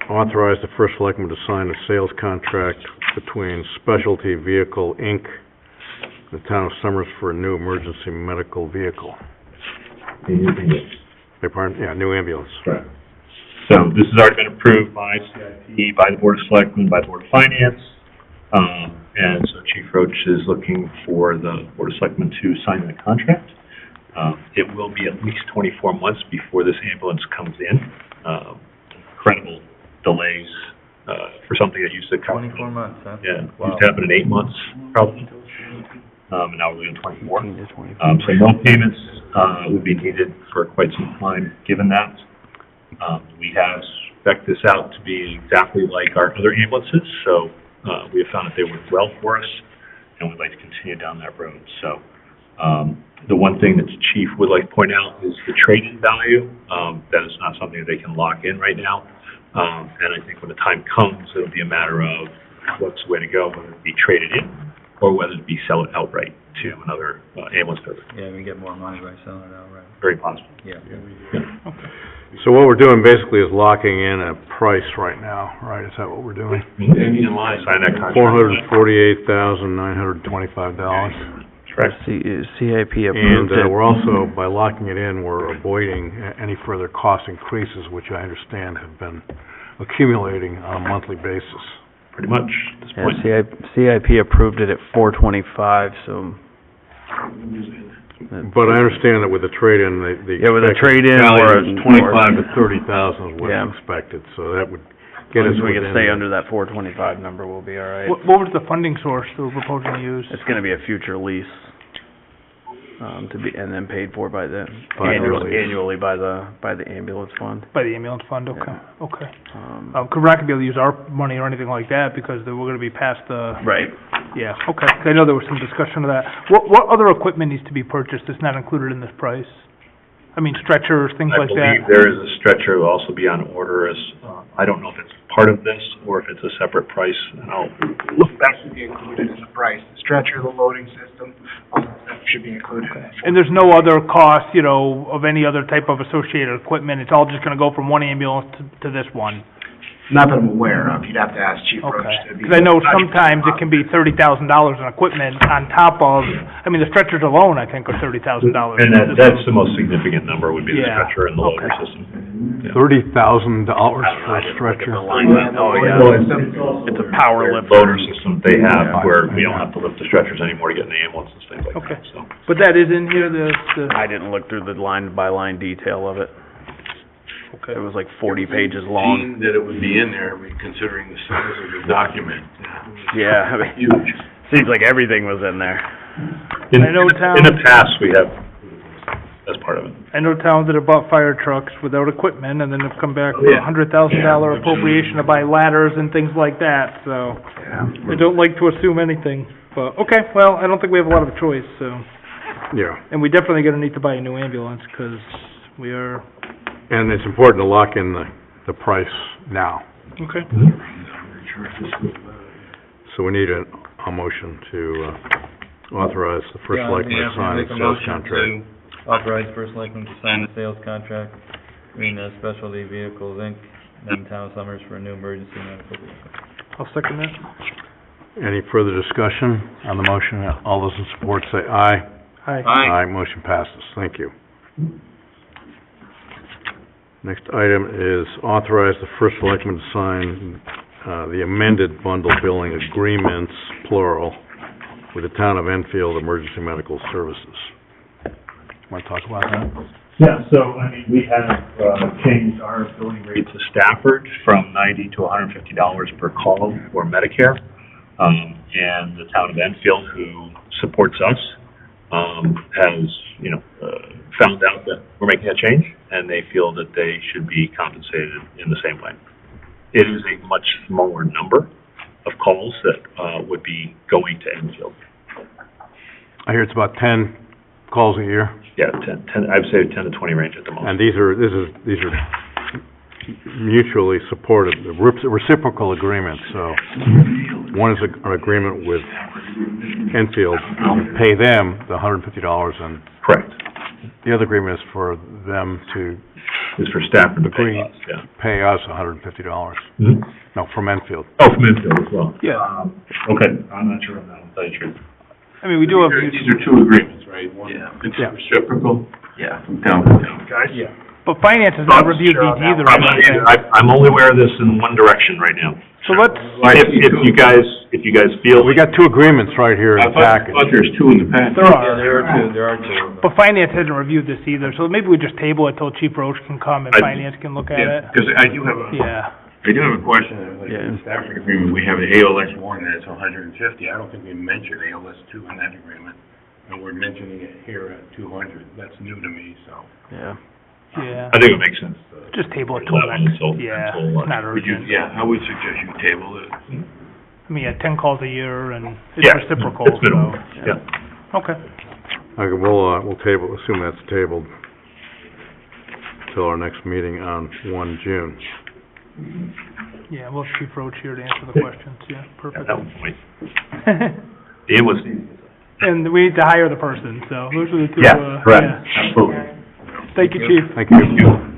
[SPEAKER 2] authorize the first selectman to sign a sales contract between Specialty Vehicle, Inc., and the town of Summers for a new emergency medical vehicle. Beg pardon? Yeah, new ambulance.
[SPEAKER 3] Correct. So this has already been approved by CIP, by the Board of Selectmen, by the Board of Finance. And so Chief Roach is looking for the Board of Selectmen to sign the contract. It will be at least 24 months before this ambulance comes in. Incredible delays for something that used to come.
[SPEAKER 5] 24 months, huh?
[SPEAKER 3] Yeah,
[SPEAKER 5] Wow.
[SPEAKER 3] used to happen in 8 months, probably. And now we're in 24.
[SPEAKER 6] 18 to 24.
[SPEAKER 3] So no payments would be needed for quite some time, given that. We have spec'd this out to be exactly like our other ambulances, so we have found that they work well for us, and we'd like to continue down that road. So the one thing that the chief would like to point out is the trade-in value. That is not something that they can lock in right now. And I think when the time comes, it'll be a matter of what's the way to go, whether it be traded in or whether it be sell it outright to another ambulance service.
[SPEAKER 5] Yeah, we get more money by selling it outright.
[SPEAKER 3] Very possible.
[SPEAKER 5] Yeah.
[SPEAKER 2] So what we're doing basically is locking in a price right now, right? Is that what we're doing?
[SPEAKER 3] Sign that contract.
[SPEAKER 2] $448,925.
[SPEAKER 3] Correct.
[SPEAKER 6] CIP
[SPEAKER 2] And
[SPEAKER 6] approved it.
[SPEAKER 2] we're also, by locking it in, we're avoiding any further cost increases, which I understand have been accumulating on a monthly basis.
[SPEAKER 3] Pretty much at this point.
[SPEAKER 6] Yeah, CIP approved it at $425, so.
[SPEAKER 2] But I understand that with the trade-in, the
[SPEAKER 6] Yeah, with a
[SPEAKER 2] expected
[SPEAKER 6] trade-in
[SPEAKER 2] value
[SPEAKER 6] or
[SPEAKER 2] is 25 to 30,000 is what
[SPEAKER 6] Yeah.
[SPEAKER 2] is expected, so that would get us
[SPEAKER 6] As long as we can
[SPEAKER 2] within
[SPEAKER 6] stay
[SPEAKER 2] the-
[SPEAKER 6] under that 425 number, we'll be all right.
[SPEAKER 1] What was the funding source that we're proposing to use?
[SPEAKER 6] It's gonna be a future lease, to be, and then paid for by the,
[SPEAKER 2] By the lease.
[SPEAKER 6] annually by the ambulance fund.
[SPEAKER 1] By the ambulance fund, okay,
[SPEAKER 6] Yeah.
[SPEAKER 1] okay.
[SPEAKER 6] Um,
[SPEAKER 1] Cause we're not gonna be able to use our money or anything like that, because we're gonna be past the,
[SPEAKER 6] right.
[SPEAKER 1] yeah, okay. 'Cause I know there was some discussion of that. What other equipment needs to be purchased that's not included in this price? I mean, stretchers, things
[SPEAKER 3] I
[SPEAKER 1] like
[SPEAKER 3] believe
[SPEAKER 1] that?
[SPEAKER 3] there is a stretcher will also be on order as, I don't know if it's part of this or if it's a separate price, and I'll look back.
[SPEAKER 9] That should be included in the price. The stretcher, the loading system, all that stuff should be included.
[SPEAKER 1] And there's no other cost, you know, of any other type of associated equipment? It's all just gonna go from one ambulance to this one?
[SPEAKER 9] Not that I'm aware of. You'd have to ask Chief Roach
[SPEAKER 1] Okay.
[SPEAKER 9] to be.
[SPEAKER 1] Because I know sometimes it can be $30,000 in equipment on top of, I mean, the stretchers alone, I think, are $30,000.
[SPEAKER 3] And that's the most significant number would be the
[SPEAKER 1] Yeah.
[SPEAKER 3] stretcher and the loader
[SPEAKER 1] Okay.
[SPEAKER 3] system.
[SPEAKER 2] $30,000 for a stretcher?
[SPEAKER 6] Oh, yeah.
[SPEAKER 3] Well,
[SPEAKER 6] It's a power
[SPEAKER 3] their
[SPEAKER 6] lift.
[SPEAKER 3] loader system they have
[SPEAKER 2] Yeah.
[SPEAKER 3] where we don't have to lift the stretchers anymore to get in the ambulance and things like
[SPEAKER 1] Okay.
[SPEAKER 3] that, so.
[SPEAKER 1] But that is in here, the,
[SPEAKER 6] I didn't look through the line-by-line detail of it. It
[SPEAKER 1] okay.
[SPEAKER 6] was like 40 pages long.
[SPEAKER 3] Seeing that it would be in there, I mean, considering the size of the document.
[SPEAKER 6] Yeah, I mean,
[SPEAKER 3] Huge.
[SPEAKER 6] seems like everything was in there.
[SPEAKER 3] In
[SPEAKER 1] I know towns-
[SPEAKER 3] the past, we have, that's part of it.
[SPEAKER 1] I know towns that have bought fire trucks without equipment, and then have come back
[SPEAKER 3] Oh,
[SPEAKER 1] with
[SPEAKER 3] yeah.
[SPEAKER 1] $100,000 appropriation to buy ladders and things like that, so I don't like to assume anything. But, okay, well, I don't think we have a lot of choice, so,
[SPEAKER 2] Yeah,
[SPEAKER 1] and we definitely gonna need to buy a new ambulance, 'cause we are,
[SPEAKER 2] and it's important to lock in the price now.
[SPEAKER 1] okay.
[SPEAKER 2] So we need a motion to authorize the first selectman to sign the sales contract.
[SPEAKER 5] Authorize first selectman to sign the sales contract between Specialty Vehicles, Inc. and Town of Summers for a new emergency medical vehicle.
[SPEAKER 1] I'll second that.
[SPEAKER 2] Any further discussion on the motion? All those in support say aye.
[SPEAKER 1] Aye.
[SPEAKER 2] Aye, motion passes. Thank you. Next item is authorize the first selectman to sign the amended bundle billing agreements, plural, with the Town of Enfield Emergency Medical Services. Want to talk about that?
[SPEAKER 3] Yeah, so, I mean, we have, changed our billing rate to Stafford from $90 to $150 per call for Medicare. And the town of Enfield, who supports us, has, found out that we're making a change, and they feel that they should be compensated in the same way. It is a much smaller number of calls that, would be going to Enfield.
[SPEAKER 2] I hear it's about 10 calls a year,
[SPEAKER 3] Yeah, 10, I'd say 10 to 20 range at the most.
[SPEAKER 2] and these are mutually supported, reciprocal agreements, so one is an agreement with Enfield, pay them the $150, and
[SPEAKER 3] Correct.
[SPEAKER 2] the other agreement is for them to
[SPEAKER 3] Is for Stafford to pay
[SPEAKER 2] Agree.
[SPEAKER 3] us, yeah.
[SPEAKER 2] pay us $150.
[SPEAKER 3] Mhm.
[SPEAKER 2] No, from Enfield.
[SPEAKER 3] Oh, from Enfield as well.
[SPEAKER 1] Yeah.
[SPEAKER 3] Okay, I'm not sure on that, I'll tell you the truth.
[SPEAKER 1] I mean, we do have,
[SPEAKER 3] These are two agreements, right? One, it's
[SPEAKER 2] Yeah.
[SPEAKER 3] reciprocal. Yeah. From town to town. Guys?
[SPEAKER 1] yeah, but finance has not reviewed these either, I
[SPEAKER 3] I'm
[SPEAKER 1] don't
[SPEAKER 3] not
[SPEAKER 1] think.
[SPEAKER 3] either. I'm only aware of this in one direction right now.
[SPEAKER 1] So let's,
[SPEAKER 3] If you guys feel.
[SPEAKER 2] We got two agreements right here in the package.
[SPEAKER 3] there's two in the package.
[SPEAKER 1] there
[SPEAKER 5] Yeah,
[SPEAKER 1] are.
[SPEAKER 5] there are two.
[SPEAKER 1] But finance hasn't reviewed this either, so maybe we just table it till Chief Roach can come and
[SPEAKER 3] I-
[SPEAKER 1] finance can look at it.
[SPEAKER 3] because I do have
[SPEAKER 1] Yeah,
[SPEAKER 3] I do have a question,
[SPEAKER 6] Yeah.
[SPEAKER 3] in the Stafford agreement, we have the ALS one that's $150, I don't think we mentioned ALS two in that agreement, and we're mentioning it here at 200, that's new to me, so.
[SPEAKER 6] Yeah.
[SPEAKER 1] yeah.
[SPEAKER 3] I think it makes sense.
[SPEAKER 1] Just table it till
[SPEAKER 3] That one
[SPEAKER 1] next,
[SPEAKER 3] until-
[SPEAKER 1] yeah,
[SPEAKER 3] until,
[SPEAKER 1] it's not urgent.
[SPEAKER 3] I would suggest you table it.
[SPEAKER 1] I mean, yeah, 10 calls a year and it's
[SPEAKER 3] Yeah,
[SPEAKER 1] reciprocal,
[SPEAKER 3] it's minimal,
[SPEAKER 1] so,
[SPEAKER 3] yeah.
[SPEAKER 1] okay.
[SPEAKER 2] Okay, we'll table, assume that's tabled till our next meeting on 1 June.
[SPEAKER 1] Yeah, we'll have Chief Roach here to answer the questions, yeah, perfect.
[SPEAKER 3] That was wait. It was,
[SPEAKER 1] And we need to hire the person, so those are the two,
[SPEAKER 3] yeah, correct,
[SPEAKER 1] yeah.
[SPEAKER 3] absolutely.
[SPEAKER 1] Thank you, Chief.
[SPEAKER 2] Thank you.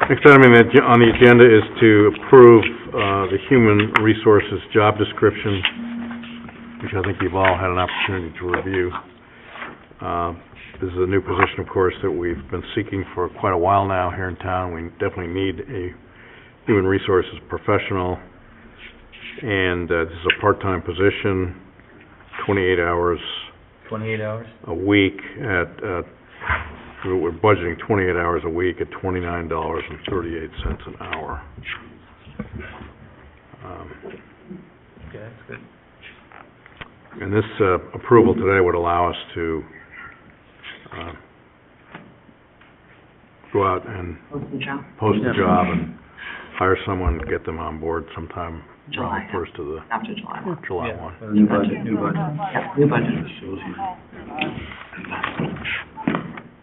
[SPEAKER 2] Next item on the agenda is to approve the Human Resources job description, which I think you've all had an opportunity to review. This is a new position, of course, that we've been seeking for quite a while now here in town. We definitely need a human resources professional, and this is a part-time position, 28 hours
[SPEAKER 5] 28 hours?
[SPEAKER 2] a week at we're budgeting 28 hours a week at $29.38 an hour.
[SPEAKER 5] Okay, that's good.
[SPEAKER 2] And this approval today would allow us to go out and
[SPEAKER 8] What's the job?
[SPEAKER 2] post the job and hire someone, get them on board sometime
[SPEAKER 8] July,
[SPEAKER 2] around the first of the
[SPEAKER 8] after July 1.
[SPEAKER 2] July
[SPEAKER 5] Yeah,
[SPEAKER 2] 1.
[SPEAKER 5] new budget.
[SPEAKER 8] Yeah, new budget.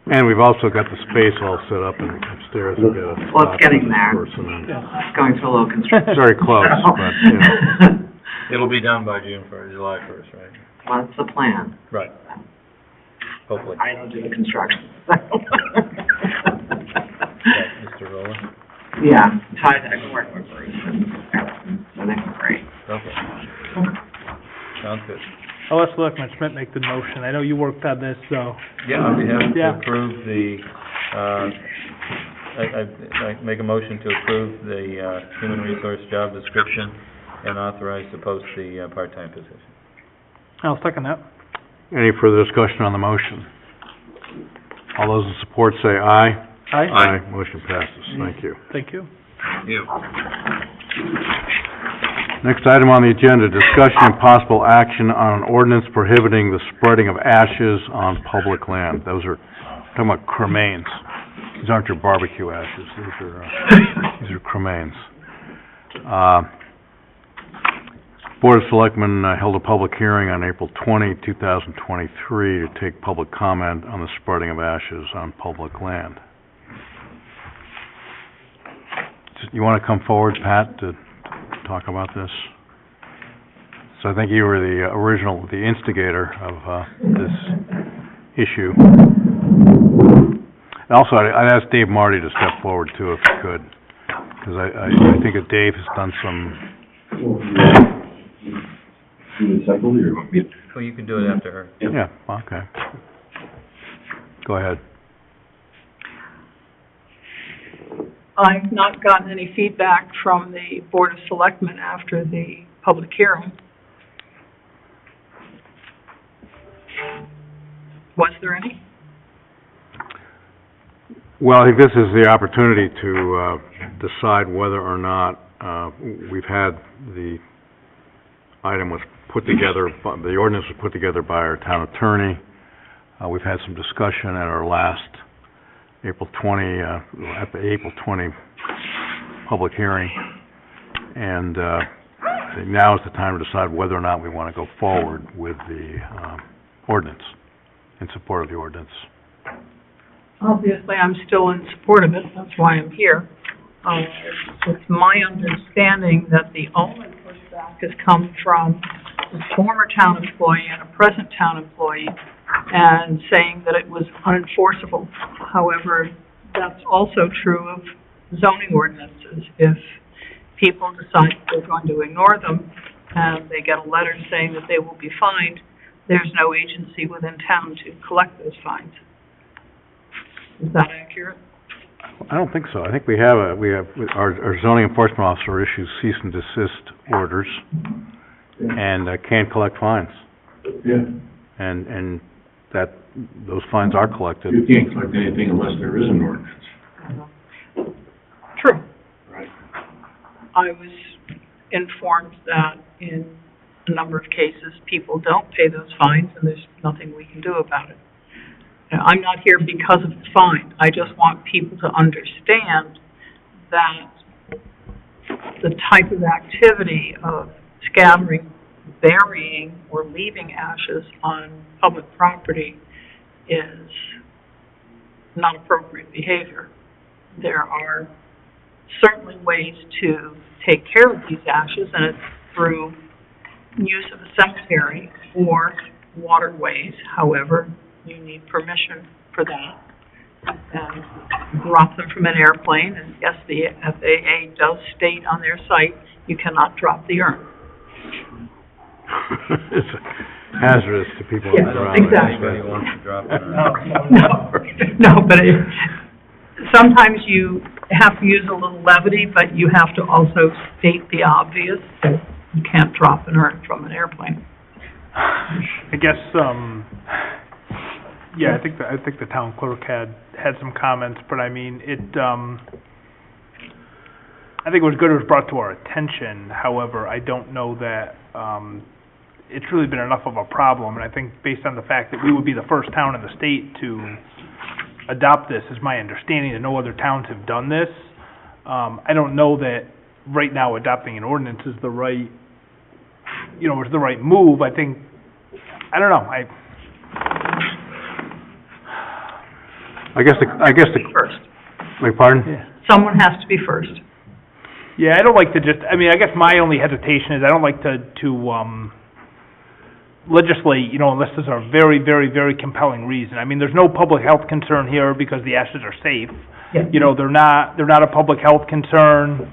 [SPEAKER 2] And we've also got the space all set up and upstairs. We've got a
[SPEAKER 8] Well, it's getting there.
[SPEAKER 2] person and-
[SPEAKER 8] It's going through a little construction.
[SPEAKER 2] Very close, but, you know.
[SPEAKER 5] It'll be done by July 1st, right?
[SPEAKER 8] Well, that's the plan.
[SPEAKER 5] Right. Hopefully.
[SPEAKER 8] I don't do the construction.
[SPEAKER 5] Mr. Rowland?
[SPEAKER 8] Yeah, Todd, I've been working with Bruce and Aaron, so they're great.
[SPEAKER 5] Okay. Sounds good.
[SPEAKER 1] I'll let Selectman Schmidt make the motion. I know you worked on this, so.
[SPEAKER 5] Yeah, I'd be happy
[SPEAKER 1] Yeah.
[SPEAKER 5] to approve the, I make a motion to approve the, human resource job description and authorize to post the, part-time position.
[SPEAKER 1] I'll second that.
[SPEAKER 2] Any further discussion on the motion? All those in support say aye.
[SPEAKER 1] Aye.
[SPEAKER 2] Motion passes. Thank you.
[SPEAKER 1] Thank you.
[SPEAKER 5] You.
[SPEAKER 2] Next item on the agenda, discussion and possible action on an ordinance prohibiting the spreading of ashes on public land. Those are, talking about cremains. These aren't your barbecue ashes, these are cremains. Board of Selectmen held a public hearing on April 20, 2023 to take public comment on the spreading of ashes on public land. You want to come forward, Pat, to talk about this? So I think you were the instigator of this issue. And also, I'd ask Dave Marty to step forward too, if he could, because I think that Dave has done some...
[SPEAKER 5] Well, you can do it after her.
[SPEAKER 2] Yeah, okay. Go ahead.
[SPEAKER 10] I've not gotten any feedback from the Board of Selectmen after the public hearing. Was there any?
[SPEAKER 2] Well, I think this is the opportunity to decide whether or not we've had the item was put together, the ordinance was put together by our town attorney. We've had some discussion at our last April 20 public hearing, and now is the time to decide whether or not we want to go forward with the ordinance, in support of the ordinance.
[SPEAKER 10] Obviously, I'm still in support of it, that's why I'm here. It's my understanding that the only pushback has come from a former town employee and a present town employee, and saying that it was unenforceable. However, that's also true of zoning ordinances. If people decide they're going to ignore them, and they get a letter saying that they will be fined, there's no agency within town to collect those fines. Is that accurate?
[SPEAKER 2] I don't think so. I think we have our zoning enforcement officer issues cease and desist orders, and can collect fines.
[SPEAKER 3] Yeah.
[SPEAKER 2] And that, those fines are collected.
[SPEAKER 3] You can't collect anything unless there is an ordinance.
[SPEAKER 10] True.
[SPEAKER 3] Right.
[SPEAKER 10] I was informed that in a number of cases, people don't pay those fines, and there's nothing we can do about it. Now, I'm not here because of the fine. I just want people to understand that the type of activity of scattering, burying, or leaving ashes on public property is not appropriate behavior. There are certainly ways to take care of these ashes, and it's through use of a cemetery or waterways. However, you need permission for that. And drop them from an airplane, and yes, the FAA does state on their site, you cannot drop the urn.
[SPEAKER 2] It's hazardous to people on the ground.
[SPEAKER 10] Exactly.
[SPEAKER 5] Anybody wants to drop it?
[SPEAKER 10] No, but sometimes you have to use a little levity, but you have to also state the obvious, that you can't drop an urn from an airplane.
[SPEAKER 1] I guess, Yeah, I think the town clerk had some comments, but I mean, I think it was good it was brought to our attention. However, I don't know that, it's really been enough of a problem, and I think based on the fact that we would be the first town in the state to adopt this, is my understanding that no other towns have done this. I don't know that right now adopting an ordinance is the right, is the right move. I think, I don't know,
[SPEAKER 2] I guess the,
[SPEAKER 10] First.
[SPEAKER 2] wait, pardon?
[SPEAKER 1] Yeah.
[SPEAKER 10] Someone has to be first.
[SPEAKER 1] Yeah, I don't like to just, I mean, I guess my only hesitation is I don't like to legislate, unless there's a very, very, very compelling reason. I mean, there's no public health concern here because the ashes are safe.
[SPEAKER 10] Yeah.
[SPEAKER 1] They're not a public health concern.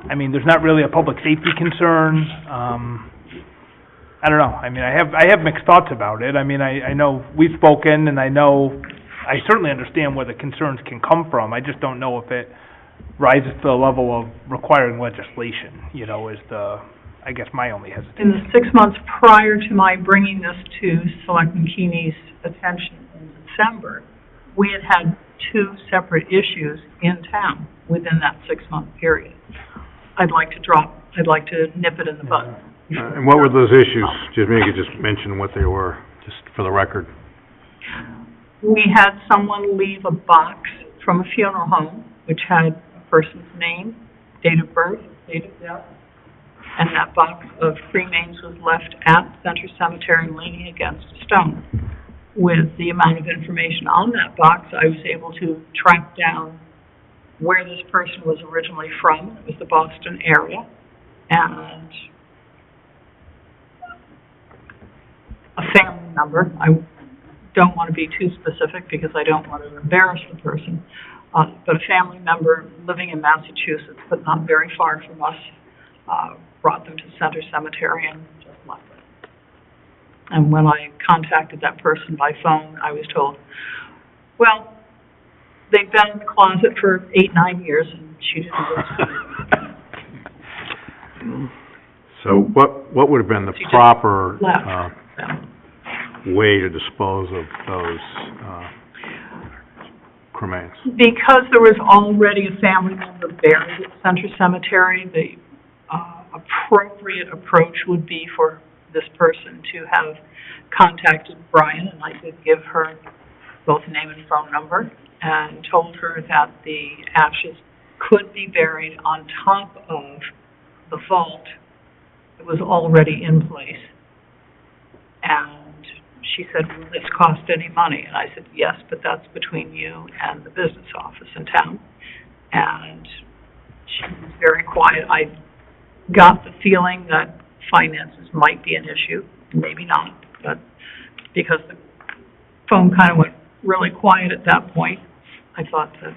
[SPEAKER 1] I mean, there's not really a public safety concern. I don't know. I mean, I have mixed thoughts about it. I mean, I know we've spoken, and I certainly understand where the concerns can come from. I just don't know if it rises to the level of requiring legislation, is I guess my only hesitation.
[SPEAKER 10] In the 6 months prior to my bringing this to Selectman Keeney's attention in December, we had 2 separate issues in town within that 6-month period. I'd like to nip it in the bud.
[SPEAKER 2] And what were those issues? Just maybe you could just mention what they were, just for the record.
[SPEAKER 10] We had someone leave a box from a funeral home, which had a person's name, date of birth, date of death, and that box of cremains was left at Center Cemetery leaning against a stone. With the amount of information on that box, I was able to track down where this person was originally from. It was the Boston area, and a family number. I don't want to be too specific because I don't want to embarrass the person, but a family member living in Massachusetts, but not very far from us, brought them to Center Cemetery and just left it. And when I contacted that person by phone, I was told, well, they've been in the closet for 8-9 years, and she didn't go to
[SPEAKER 2] So what would have been the proper
[SPEAKER 10] left.
[SPEAKER 2] way to dispose of those cremains?
[SPEAKER 10] Because there was already a family member buried at Center Cemetery, the appropriate approach would be for this person to have contacted Brian, and I did give her both name and phone number, and told her that the ashes could be buried on top of the vault that was already in place. And she said, will this cost any money? And I said, yes, but that's between you and the business office in town. And she was very quiet. I got the feeling that finances might be an issue, maybe not, but because the phone kind of went really quiet at that point, I thought that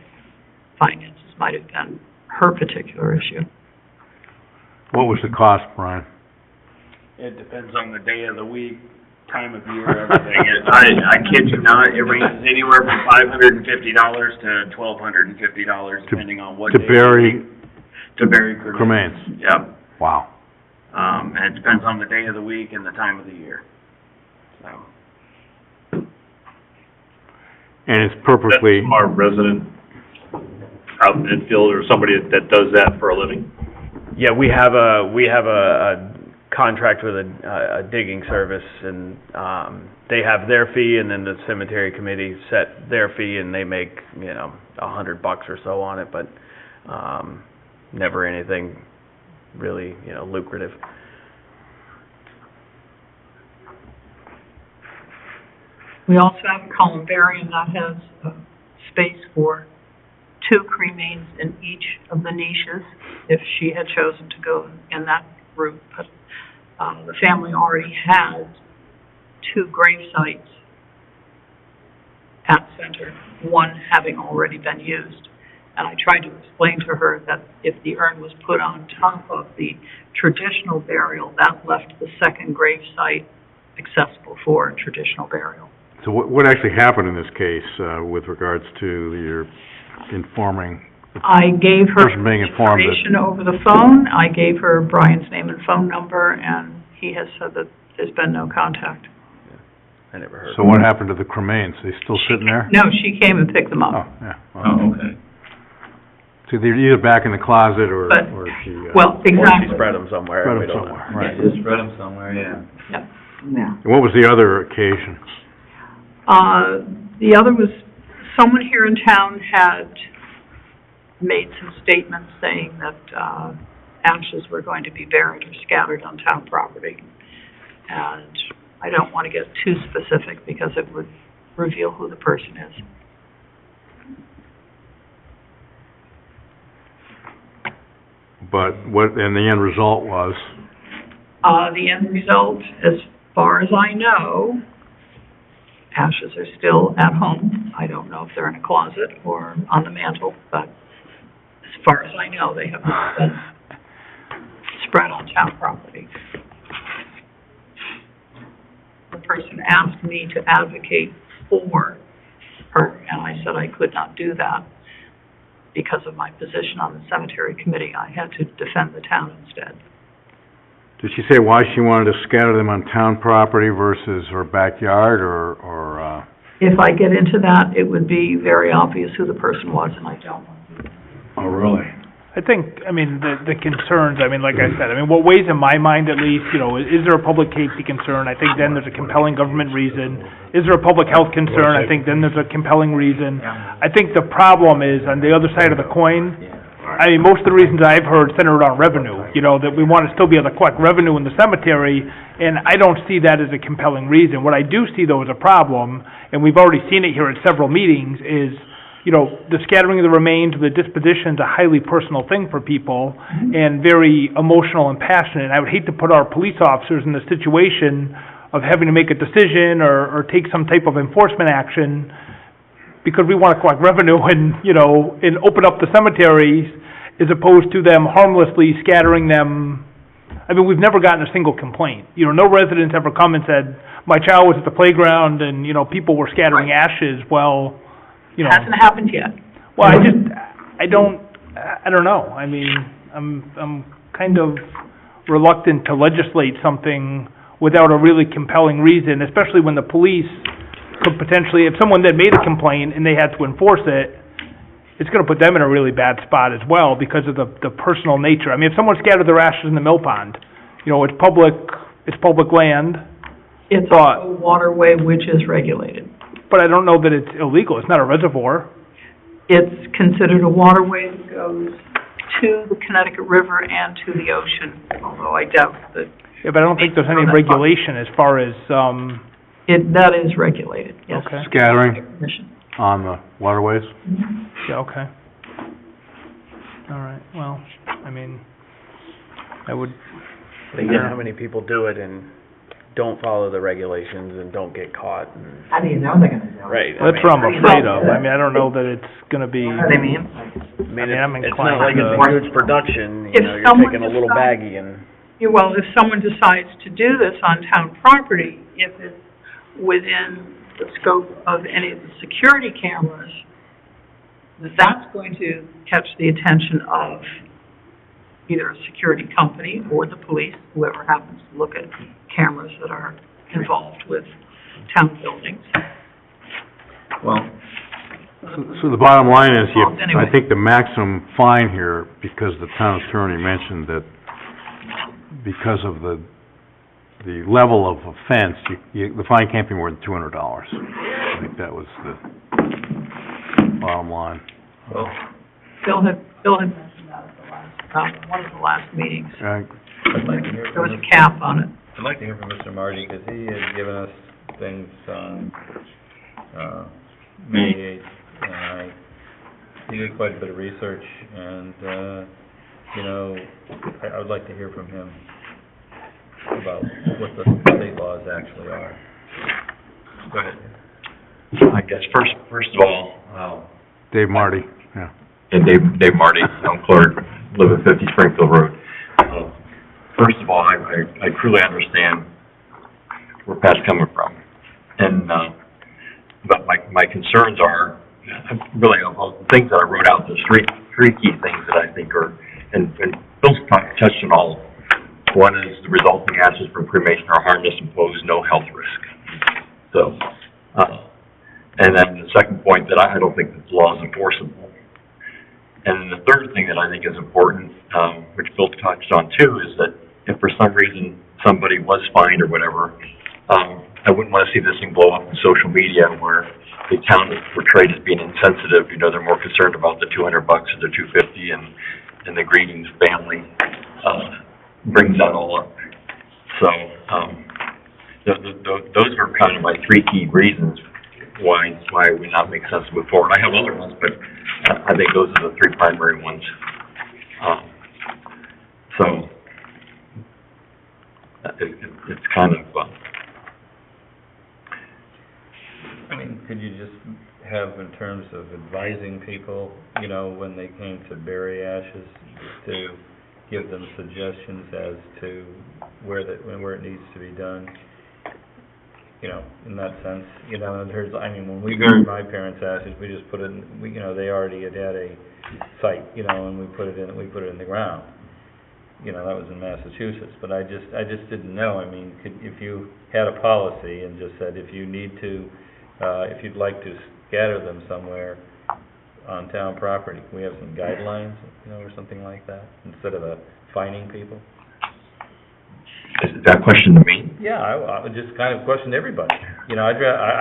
[SPEAKER 10] finances might have been her particular issue.
[SPEAKER 2] What was the cost, Brian?
[SPEAKER 11] It depends on the day of the week, time of year, everything. I kid you not, it ranges anywhere from $550 to $1,250, depending on what day. To bury
[SPEAKER 2] cremains.
[SPEAKER 11] Yep.
[SPEAKER 2] Wow.
[SPEAKER 11] And it depends on the day of the week and the time of the year. So.
[SPEAKER 2] And it's perfectly...
[SPEAKER 3] That's from our resident out in Enfield, or somebody that does that for a living?
[SPEAKER 6] Yeah, we have a contract with a digging service, and they have their fee, and then the cemetery committee set their fee, and they make, $100 or so on it, but never anything really, lucrative.
[SPEAKER 10] We also have a columbarium that has space for 2 cremains in each of the niches, if she had chosen to go in that route. But the family already had 2 grave sites at Center, one having already been used. And I tried to explain to her that if the urn was put on top of the traditional burial, that left the second grave site accessible for traditional burial.
[SPEAKER 2] So what actually happened in this case with regards to your informing?
[SPEAKER 10] I gave her
[SPEAKER 2] Person being informed
[SPEAKER 10] information over the phone. I gave her Brian's name and phone number, and he has said that there's been no contact.
[SPEAKER 6] I never heard.
[SPEAKER 2] So what happened to the cremains? They still sitting there?
[SPEAKER 10] No, she came and picked them
[SPEAKER 2] Oh,
[SPEAKER 10] up.
[SPEAKER 2] yeah.
[SPEAKER 5] Oh, okay.
[SPEAKER 2] So they're either back in the closet or
[SPEAKER 10] But-
[SPEAKER 2] she,
[SPEAKER 10] Well,
[SPEAKER 6] Or she
[SPEAKER 10] exactly.
[SPEAKER 6] spread them somewhere.
[SPEAKER 2] spread
[SPEAKER 6] we
[SPEAKER 2] them
[SPEAKER 6] don't know.
[SPEAKER 2] somewhere, right.
[SPEAKER 5] Just spread them somewhere, yeah.
[SPEAKER 8] Yeah.
[SPEAKER 2] And what was the other occasion?
[SPEAKER 10] The other was, someone here in town had made some statements saying that, ashes were going to be buried or scattered on town property. And I don't want to get too specific because it would reveal who the person is.
[SPEAKER 2] But what, and the end result was?
[SPEAKER 10] The end result, as far as I know, ashes are still at home. I don't know if they're in a closet or on the mantle, but as far as I know, they have not been spread on town property. The person asked me to advocate for her, and I said I could not do that because of my position on the cemetery committee. I had to defend the town instead.
[SPEAKER 2] Did she say why she wanted to scatter them on town property versus her backyard, or
[SPEAKER 10] If I get into that, it would be very obvious who the person was, and I don't want to.
[SPEAKER 2] Oh, really?
[SPEAKER 1] I think, I mean, the concerns, I mean, like I said, I mean, what weighs in my mind at least, you know, is there a public safety concern? I think then there's a compelling government reason. Is there a public health concern? I think then there's a compelling reason. I think the problem is, on the other side of the coin, I mean, most of the reasons I've heard centered on revenue, you know, that we want to still be able to collect revenue in the cemetery, and I don't see that as a compelling reason. What I do see, though, as a problem, and we've already seen it here at several meetings, is, you know, the scattering of the remains, the disposition is a highly personal thing for people and very emotional and passionate. And I would hate to put our police officers in the situation of having to make a decision or take some type of enforcement action because we want to collect revenue and, you know, and open up the cemeteries as opposed to them harmlessly scattering them. I mean, we've never gotten a single complaint. You know, no residents ever come and said, my child was at the playground and, you know, people were scattering ashes. Well, you know.
[SPEAKER 10] Hasn't happened yet.
[SPEAKER 1] Well, I don't know. I mean, I'm kind of reluctant to legislate something without a really compelling reason, especially when the police could potentially, if someone that made a complaint and they had to enforce it, it's gonna put them in a really bad spot as well because of the personal nature. I mean, if someone scattered their ashes in the mill pond, you know, it's public land.
[SPEAKER 10] It's a waterway which is regulated.
[SPEAKER 1] But I don't know that it's illegal. It's not a reservoir.
[SPEAKER 10] It's considered a waterway that goes to the Connecticut River and to the ocean, although I doubt that.
[SPEAKER 1] Yeah, but I don't think there's any regulation as far as,
[SPEAKER 10] That is regulated, yes.
[SPEAKER 1] Okay.
[SPEAKER 2] Scattering
[SPEAKER 10] Commission.
[SPEAKER 2] on the waterways?
[SPEAKER 1] Yeah, okay. All right, well, I mean, I would,
[SPEAKER 6] But again, how many people do it and don't follow the regulations and don't get caught? And,
[SPEAKER 8] How do you know they're gonna do it?
[SPEAKER 6] right.
[SPEAKER 1] that's what I'm afraid of. I mean, I don't know that it's gonna be,
[SPEAKER 8] What do they mean?
[SPEAKER 1] I'm
[SPEAKER 6] it's not
[SPEAKER 1] inclined
[SPEAKER 6] like it's
[SPEAKER 1] to-
[SPEAKER 6] a huge production,
[SPEAKER 10] If
[SPEAKER 6] you know, you're
[SPEAKER 10] someone
[SPEAKER 6] taking a little
[SPEAKER 10] decides-
[SPEAKER 6] baggie and.
[SPEAKER 10] Yeah, well, if someone decides to do this on town property, if it's within the scope of any of the security cameras, that's going to catch the attention of either a security company or the police, whoever happens to look at cameras that are involved with town buildings.
[SPEAKER 5] Well,
[SPEAKER 2] So the bottom line is,
[SPEAKER 10] Well, anyway.
[SPEAKER 2] I think the maximum fine here, because the town attorney mentioned that because of the level of offense, the fine can't be more than $200. I think that was the bottom line.
[SPEAKER 5] well,
[SPEAKER 10] Bill had mentioned that at the last, one of the last meetings.
[SPEAKER 5] I'd like to hear
[SPEAKER 10] There
[SPEAKER 5] from
[SPEAKER 10] was a cap on it.
[SPEAKER 5] I'd like to hear from Mr. Marty, because he had given us things on, May 8th, he did quite a bit of research, and, you know, I would like to hear from him about what the state laws actually are.
[SPEAKER 3] Go ahead. I guess first of all,
[SPEAKER 2] Dave Marty, yeah.
[SPEAKER 3] and Dave Marty, I'm Clark, live at 50 Springfield Road. First of all, I truly understand where Pat's coming from, and but my concerns are really about things that I wrote out. The three key things that I think are, and Bill's touched on all. One is the resulting ashes from cremation are harmless and pose no health risk. So, and then the second point, that I don't think that the law is enforceable. And then the third thing that I think is important, which Bill touched on too, is that if for some reason somebody was fined or whatever, I wouldn't want to see this thing blow up in social media where the town is portrayed as being insensitive. You know, they're more concerned about the $200 or the $250, and the Greetings family brings that all up. So those were kind of my three key reasons why it would not make sense to move forward. I have other ones, but I think those are the three primary ones. So it's kind of
[SPEAKER 5] I mean, could you just have, in terms of advising people, you know, when they came to bury ashes, to give them suggestions as to where it needs to be done? You know, in that sense, you know, when we buried my parents' ashes, we just put it in, you know, they already had a site, you know, and we put it in the ground. You know, that was in Massachusetts, but I just didn't know. I mean, if you had a policy and just said, if you need to, if you'd like to scatter them somewhere on town property, can we have some guidelines, you know, or something like that, instead of fining people?
[SPEAKER 3] Is that question to me?
[SPEAKER 5] Yeah, I would just kind of question everybody. You know, I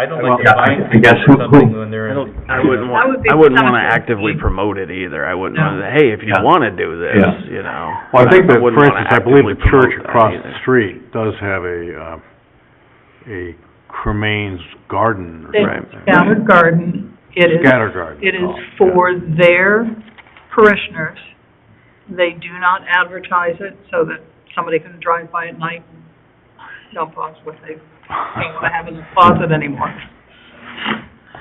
[SPEAKER 5] don't
[SPEAKER 3] Well,
[SPEAKER 5] like to fine
[SPEAKER 3] I guess
[SPEAKER 5] people for something when they're in.
[SPEAKER 6] I wouldn't want to actively promote it either. I wouldn't want to, hey, if you want to do this, you know.
[SPEAKER 2] Well, I think that,
[SPEAKER 6] wouldn't
[SPEAKER 2] for
[SPEAKER 6] wanna
[SPEAKER 2] instance, I believe the
[SPEAKER 6] actively
[SPEAKER 2] church
[SPEAKER 6] promote that
[SPEAKER 2] across
[SPEAKER 6] either.
[SPEAKER 2] the street does have a cremains garden or
[SPEAKER 10] It's
[SPEAKER 2] something.
[SPEAKER 10] scattered garden. It is.
[SPEAKER 2] Scatter garden.
[SPEAKER 10] It is
[SPEAKER 2] Oh,
[SPEAKER 10] for their parishioners. They do not advertise it so that somebody can drive by at night and dump off what they don't want to have in the closet anymore.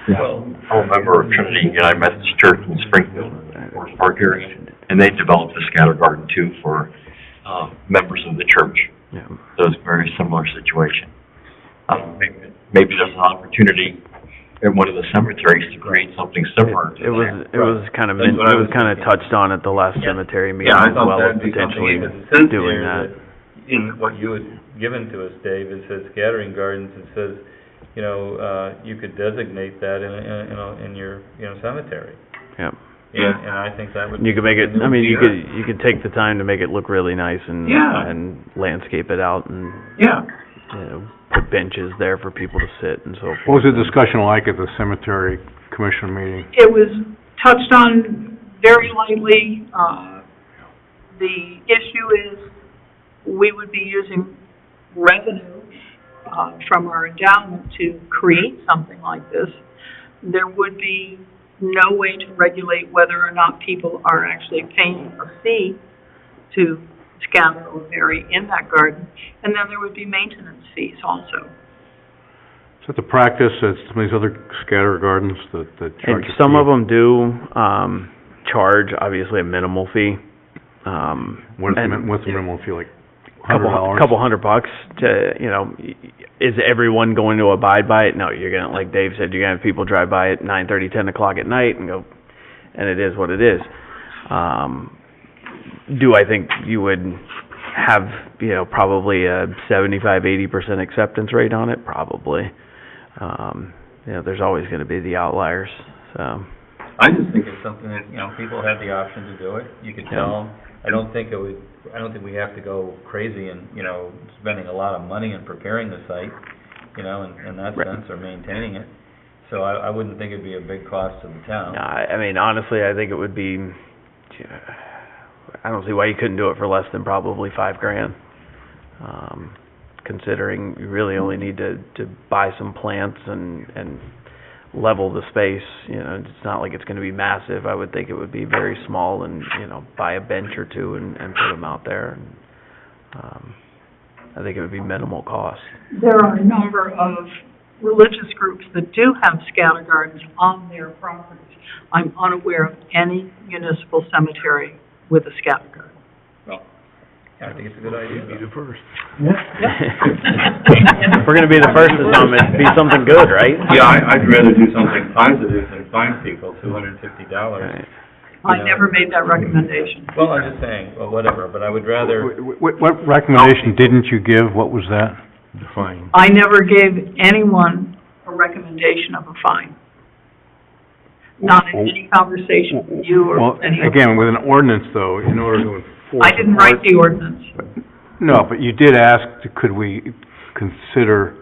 [SPEAKER 3] Well, I'm a member of Trinity United Methodist Church in Springfield, Forest Park area, and they developed a scatter garden too for members of the church.
[SPEAKER 6] Yeah.
[SPEAKER 3] So it's a very similar situation. Maybe there's an opportunity in one of the cemeteries to create something similar to that.
[SPEAKER 6] It was kind of touched on at the last cemetery meeting
[SPEAKER 5] Yeah, I
[SPEAKER 6] as
[SPEAKER 5] thought
[SPEAKER 6] well,
[SPEAKER 5] that'd
[SPEAKER 6] as
[SPEAKER 5] be something,
[SPEAKER 6] potentially
[SPEAKER 5] because it says
[SPEAKER 6] doing
[SPEAKER 5] here
[SPEAKER 6] that.
[SPEAKER 5] in what you had given to us, Dave, it says scattering gardens, it says, you know, you could designate that in your, you know, cemetery.
[SPEAKER 6] Yeah.
[SPEAKER 5] And I think that would.
[SPEAKER 6] You could make it,
[SPEAKER 5] that
[SPEAKER 6] I
[SPEAKER 5] would
[SPEAKER 6] mean,
[SPEAKER 5] be
[SPEAKER 6] you
[SPEAKER 5] good.
[SPEAKER 6] could take the time to make it look really nice and landscape it out and, you know, put benches there for people to sit and so forth.
[SPEAKER 2] What was the discussion like at the cemetery commission meeting?
[SPEAKER 10] It was touched on very lightly. The issue is we would be using revenue from our endowment to create something like this. There would be no way to regulate whether or not people are actually paying a fee to scatter or bury in that garden, and then there would be maintenance fees also.
[SPEAKER 2] Is that the practice at some of these other scatter gardens that charge
[SPEAKER 6] And
[SPEAKER 2] a
[SPEAKER 6] some
[SPEAKER 2] fee?
[SPEAKER 6] of them do, charge obviously a minimal fee.
[SPEAKER 2] What's the minimum fee, like $100?
[SPEAKER 6] Couple $100 to, you know, is everyone going to abide by it? No, you're gonna, like Dave said, you're gonna have people drive by at 9:30, 10 o'clock at night and go, and it is what it is. Do I think you would have, you know, probably a 75-80% acceptance rate on it? Probably. You know, there's always gonna be the outliers, so.
[SPEAKER 5] I just think it's something that, you know, people have the option to do it. You could tell them. I don't think we have to go crazy and, you know, spending a lot of money in preparing the site, you know, in that sense, or maintaining it. So I wouldn't think it'd be a big cost to the town.
[SPEAKER 6] No, I mean, honestly, I think it would be, I don't see why you couldn't do it for less than probably $5,000. Considering you really only need to buy some plants and level the space. You know, it's not like it's going to be massive. I would think it would be very small and, you know, buy a bench or two and put them out there. And, I think it would be minimal cost.
[SPEAKER 10] There are a number of religious groups that do have scatter gardens on their properties. I'm unaware of any municipal cemetery with a scatter garden.
[SPEAKER 5] I think it's a good idea.
[SPEAKER 2] Be the first.
[SPEAKER 6] If we're going to be the first to something, it'd be something good, right?
[SPEAKER 3] Yeah, I'd rather do something positive than fine people
[SPEAKER 5] $250.
[SPEAKER 6] Right.
[SPEAKER 10] I never made that recommendation.
[SPEAKER 5] Well, I'm just saying, well, whatever, but I would rather,
[SPEAKER 2] What recommendation didn't you give? What was that? Define.
[SPEAKER 10] I never gave anyone a recommendation of a fine. Not in any conversation with you or
[SPEAKER 2] Well,
[SPEAKER 10] any of
[SPEAKER 2] again, with an ordinance though, in order to enforce.
[SPEAKER 10] I didn't write the ordinance.
[SPEAKER 2] No, but you did ask, could we consider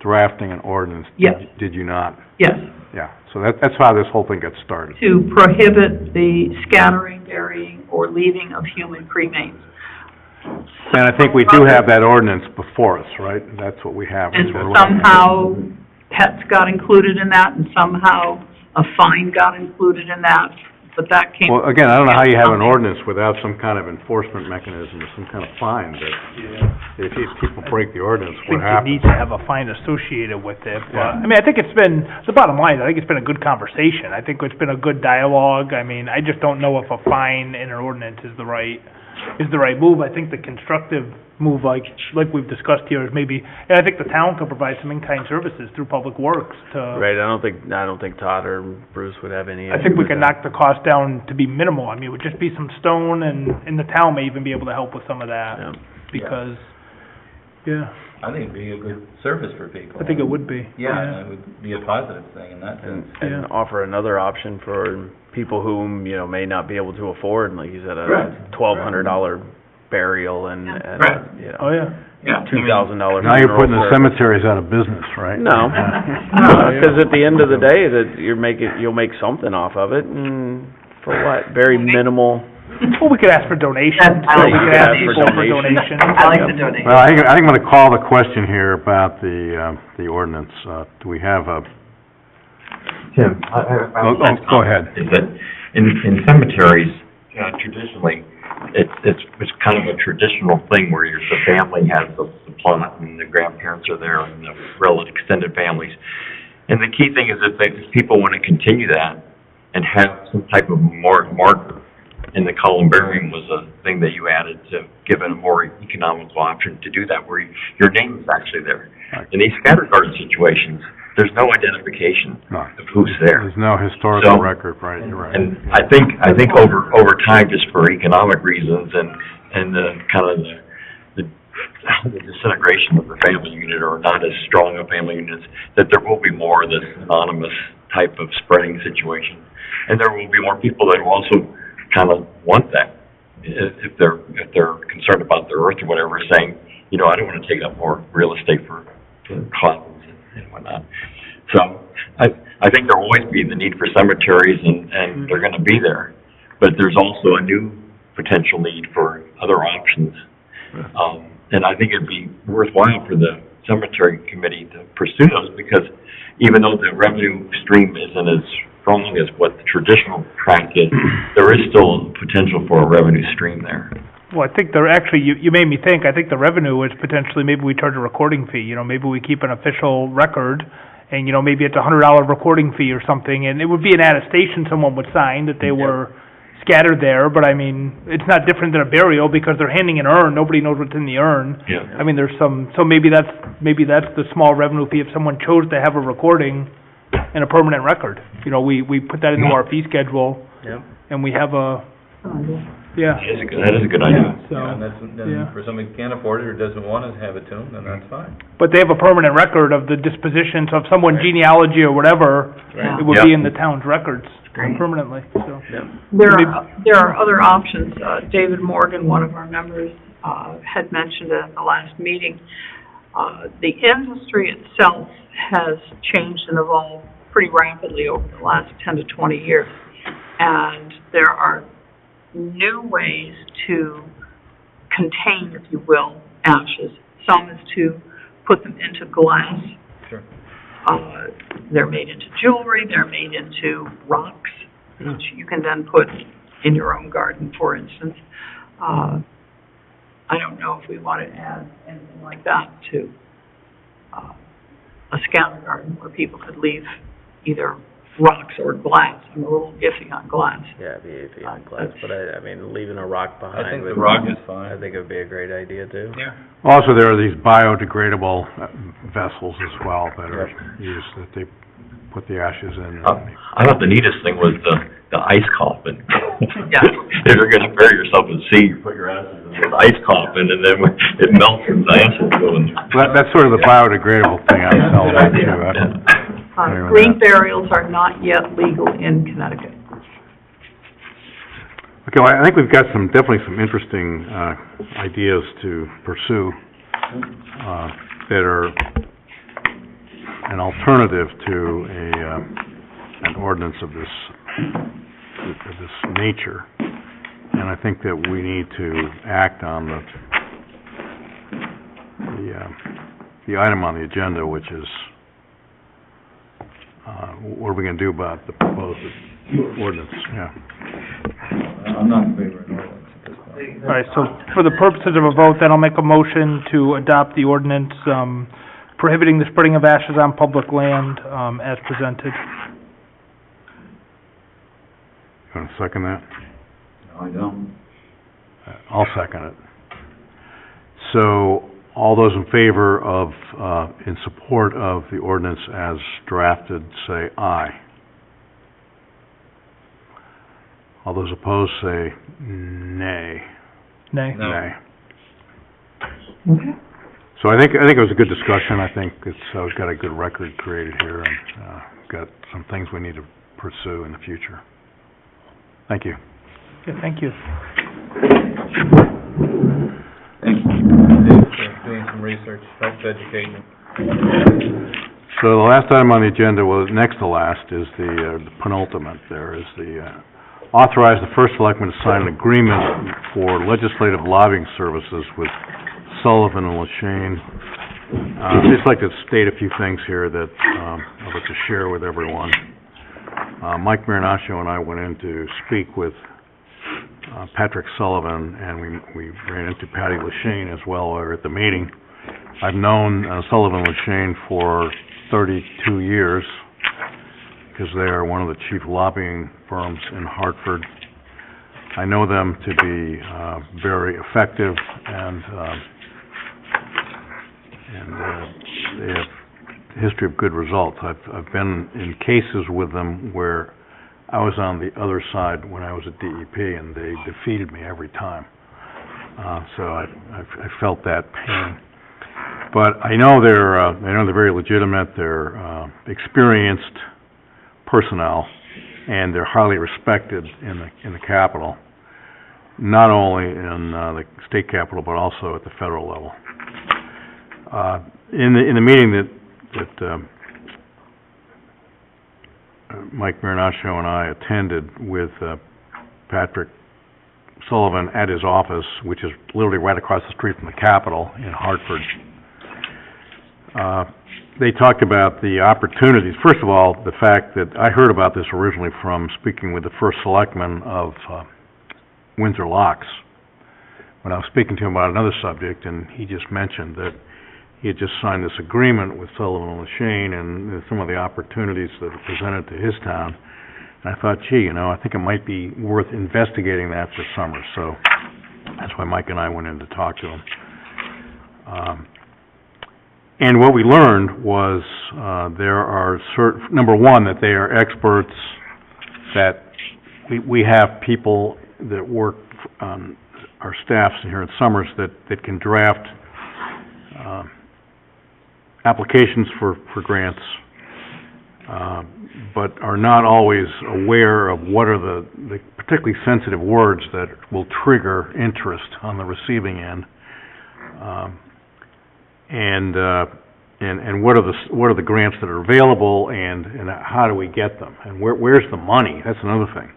[SPEAKER 2] drafting an ordinance?
[SPEAKER 10] Yes.
[SPEAKER 2] Did you not?
[SPEAKER 10] Yes,
[SPEAKER 2] Yeah, so that's how this whole thing got started.
[SPEAKER 10] to prohibit the scattering, burying, or leaving of human cremains.
[SPEAKER 2] And I think we do have that ordinance before us, right? That's what we have.
[SPEAKER 10] And
[SPEAKER 2] That's what we're looking at.
[SPEAKER 10] somehow pets got included in that, and somehow a fine got included in that, but that came.
[SPEAKER 2] Well, again, I don't know how you have an ordinance without some kind of enforcement mechanism or some kind of fine, but if people break the ordinance,
[SPEAKER 1] I
[SPEAKER 2] what
[SPEAKER 1] think you
[SPEAKER 2] happens?
[SPEAKER 1] need to have a fine associated with it, but,
[SPEAKER 2] Yeah.
[SPEAKER 1] I mean, I think it's been, the bottom line, I think it's been a good conversation. I think it's been a good dialogue. I mean, I just don't know if a fine in an ordinance is the right move. I think the constructive move, like we've discussed here, is maybe, and I think the town could provide some in-kind services through Public Works to.
[SPEAKER 6] Right, I don't think Todd or Bruce would have any
[SPEAKER 1] I
[SPEAKER 6] issue
[SPEAKER 1] think we
[SPEAKER 6] with
[SPEAKER 1] could
[SPEAKER 6] that.
[SPEAKER 1] knock the cost down to be minimal. I mean, it would just be some stone, and the town may even be able to help with some of that,
[SPEAKER 6] Yeah.
[SPEAKER 1] because, yeah,
[SPEAKER 5] I think it'd be a good service for people.
[SPEAKER 1] I think it would be.
[SPEAKER 5] Yeah, it would be a positive thing in that sense.
[SPEAKER 6] And offer another option for people who, may not be able to afford, like you said, a
[SPEAKER 5] Right.
[SPEAKER 6] $1,200 burial and,
[SPEAKER 5] Right.
[SPEAKER 1] Oh, yeah.
[SPEAKER 5] Yeah.
[SPEAKER 6] $2,000
[SPEAKER 2] Now you're putting the
[SPEAKER 6] funeral
[SPEAKER 2] cemeteries out of business, right?
[SPEAKER 6] No, because at the end of the day, that you'll make something off of it, and for what? Very minimal.
[SPEAKER 1] Well, we could ask for donations.
[SPEAKER 8] I like
[SPEAKER 1] We could
[SPEAKER 8] that.
[SPEAKER 1] ask people for donations.
[SPEAKER 8] I like the donation.
[SPEAKER 2] Well, I think I'm gonna call the question here about the ordinance. Do we have a,
[SPEAKER 12] Tim,
[SPEAKER 2] go ahead.
[SPEAKER 12] Is that in cemeteries, traditionally, it's kind of a traditional thing where the family has the plot and the grandparents are there and the relative extended families. And the key thing is that if people want to continue that and have some type of marker, and the columbarium was a thing that you added to give it a more economical option to do that, where your name is actually there. In these scatter garden situations, there's no identification of who's there.
[SPEAKER 2] There's no historical record, right, you're right.
[SPEAKER 12] And I think over time, just for economic reasons and the kind of the disintegration of the family unit, or not as strong of family units, that there will be more of this anonymous type of spreading situation. And there will be more people that will also kind of want that, if they're concerned about their earth or whatever, saying, I don't want to take up more real estate for clouds and whatnot. So I think there will always be the need for cemeteries, and they're going to be there, but there's also a new potential need for other options. And I think it'd be worthwhile for the cemetery committee to pursue those, because even though the revenue stream isn't as strong as what the traditional track is, there is still potential for a revenue stream there.
[SPEAKER 1] Well, I think you made me think, I think the revenue is potentially, maybe we charge a recording fee, maybe we keep an official record, and, maybe it's $100 recording fee or something, and it would be an attestation someone would sign that they were scattered there, but I mean, it's not different than a burial, because they're handing an urn, nobody knows what's in the urn.
[SPEAKER 12] Yeah.
[SPEAKER 1] I mean, so maybe that's the small revenue fee if someone chose to have a recording and a permanent record. We put that into our fee schedule, and we have yeah.
[SPEAKER 12] That is a good idea.
[SPEAKER 1] So,
[SPEAKER 5] And then for somebody who can't afford it or doesn't want to have it tuned, then that's fine.
[SPEAKER 1] but they have a permanent record of the disposition, so if someone genealogy or whatever, it would be in the town's records permanently, so.
[SPEAKER 10] There are other options. David Morgan, one of our members, had mentioned it at the last meeting. The industry itself has changed and evolved pretty rapidly over the last 10 to 20 years. And there are new ways to contain, if you will, ashes. Some is to put them into glass.
[SPEAKER 5] Sure.
[SPEAKER 10] They're made into jewelry, they're made into rocks, which you can then put in your own garden, for instance. I don't know if we want to add anything like that to a scatter garden where people could leave either rocks or glass. I'm a little iffy on glass.
[SPEAKER 6] Yeah, it'd be iffy on glass, but I mean, leaving a rock behind.
[SPEAKER 5] I think the
[SPEAKER 6] would-
[SPEAKER 5] rock is fine.
[SPEAKER 6] I think it would be a great idea too.
[SPEAKER 5] Yeah.
[SPEAKER 2] Also, there are these biodegradable vessels as well that are used, that they put the ashes in.
[SPEAKER 12] I thought the neatest thing was the ice coffin.
[SPEAKER 10] Yeah.
[SPEAKER 12] If you're gonna bury yourself in the sea, you put your ashes in this ice coffin, and then when it melts and the ashes go in there.
[SPEAKER 2] That's sort of the biodegradable thing I was telling you too. Agree with
[SPEAKER 10] Green
[SPEAKER 2] that.
[SPEAKER 10] burials are not yet legal in Connecticut.
[SPEAKER 2] Okay, well, I think we've got definitely some interesting, ideas to pursue, that are an alternative to an ordinance of this nature. And I think that we need to act on the item on the agenda, which is, what are we gonna do about the proposed ordinance, yeah.
[SPEAKER 5] I'm not in favor of an ordinance at this point.
[SPEAKER 1] All right, so for the purposes of a vote, then I'll make a motion to adopt the ordinance, prohibiting the spreading of ashes on public land, as presented.
[SPEAKER 2] You wanna second that?
[SPEAKER 5] No, I don't.
[SPEAKER 2] I'll second it. So, all those in favor of, in support of the ordinance as drafted, say aye. All those opposed, say nay.
[SPEAKER 1] Nay.
[SPEAKER 5] No.
[SPEAKER 2] Nay. So I think it was a good discussion. I think we've got a good record created here, and, got some things we need to pursue in the future. Thank you.
[SPEAKER 1] Okay, thank you.
[SPEAKER 5] Thank you, Dave, for doing some research, helped educate me.
[SPEAKER 2] So the last item on the agenda, well, next to last, is the penultimate. There is the, authorize the first selectman to sign an agreement for legislative lobbying services with Sullivan and LaShane. I'd just like to state a few things here that, I'd like to share with everyone. Mike Marinaccio and I went in to speak with Patrick Sullivan, and we ran into Patty LaShane as well while we were at the meeting. I've known Sullivan LaShane for 32 years because they are one of the chief lobbying firms in Hartford. I know them to be very effective, and they have a history of good results. I've been in cases with them where I was on the other side when I was at DEP, and they defeated me every time. So I felt that pain. But I know they're very legitimate. They're experienced personnel, and they're highly respected in the Capitol, not only in the state capitol but also at the federal level. In the meeting that Mike Marinaccio and I attended with Patrick Sullivan at his office, which is literally right across the street from the Capitol in Hartford, they talked about the opportunities. First of all, the fact that I heard about this originally from speaking with the first selectman of Windsor Locks, when I was speaking to him about another subject, and he just mentioned that he had just signed this agreement with Sullivan and LaShane and some of the opportunities that are presented to his town. And I thought, gee, I think it might be worth investigating that this summer. So that's why Mike and I went in to talk to him. And what we learned was there are number one, that they are experts, that we have people that work on our staffs here in Summers that can draft applications for grants, but are not always aware of what are the particularly sensitive words that will trigger interest on the receiving end, and what are the grants that are available, and how do we get them, and where's the money? That's another thing.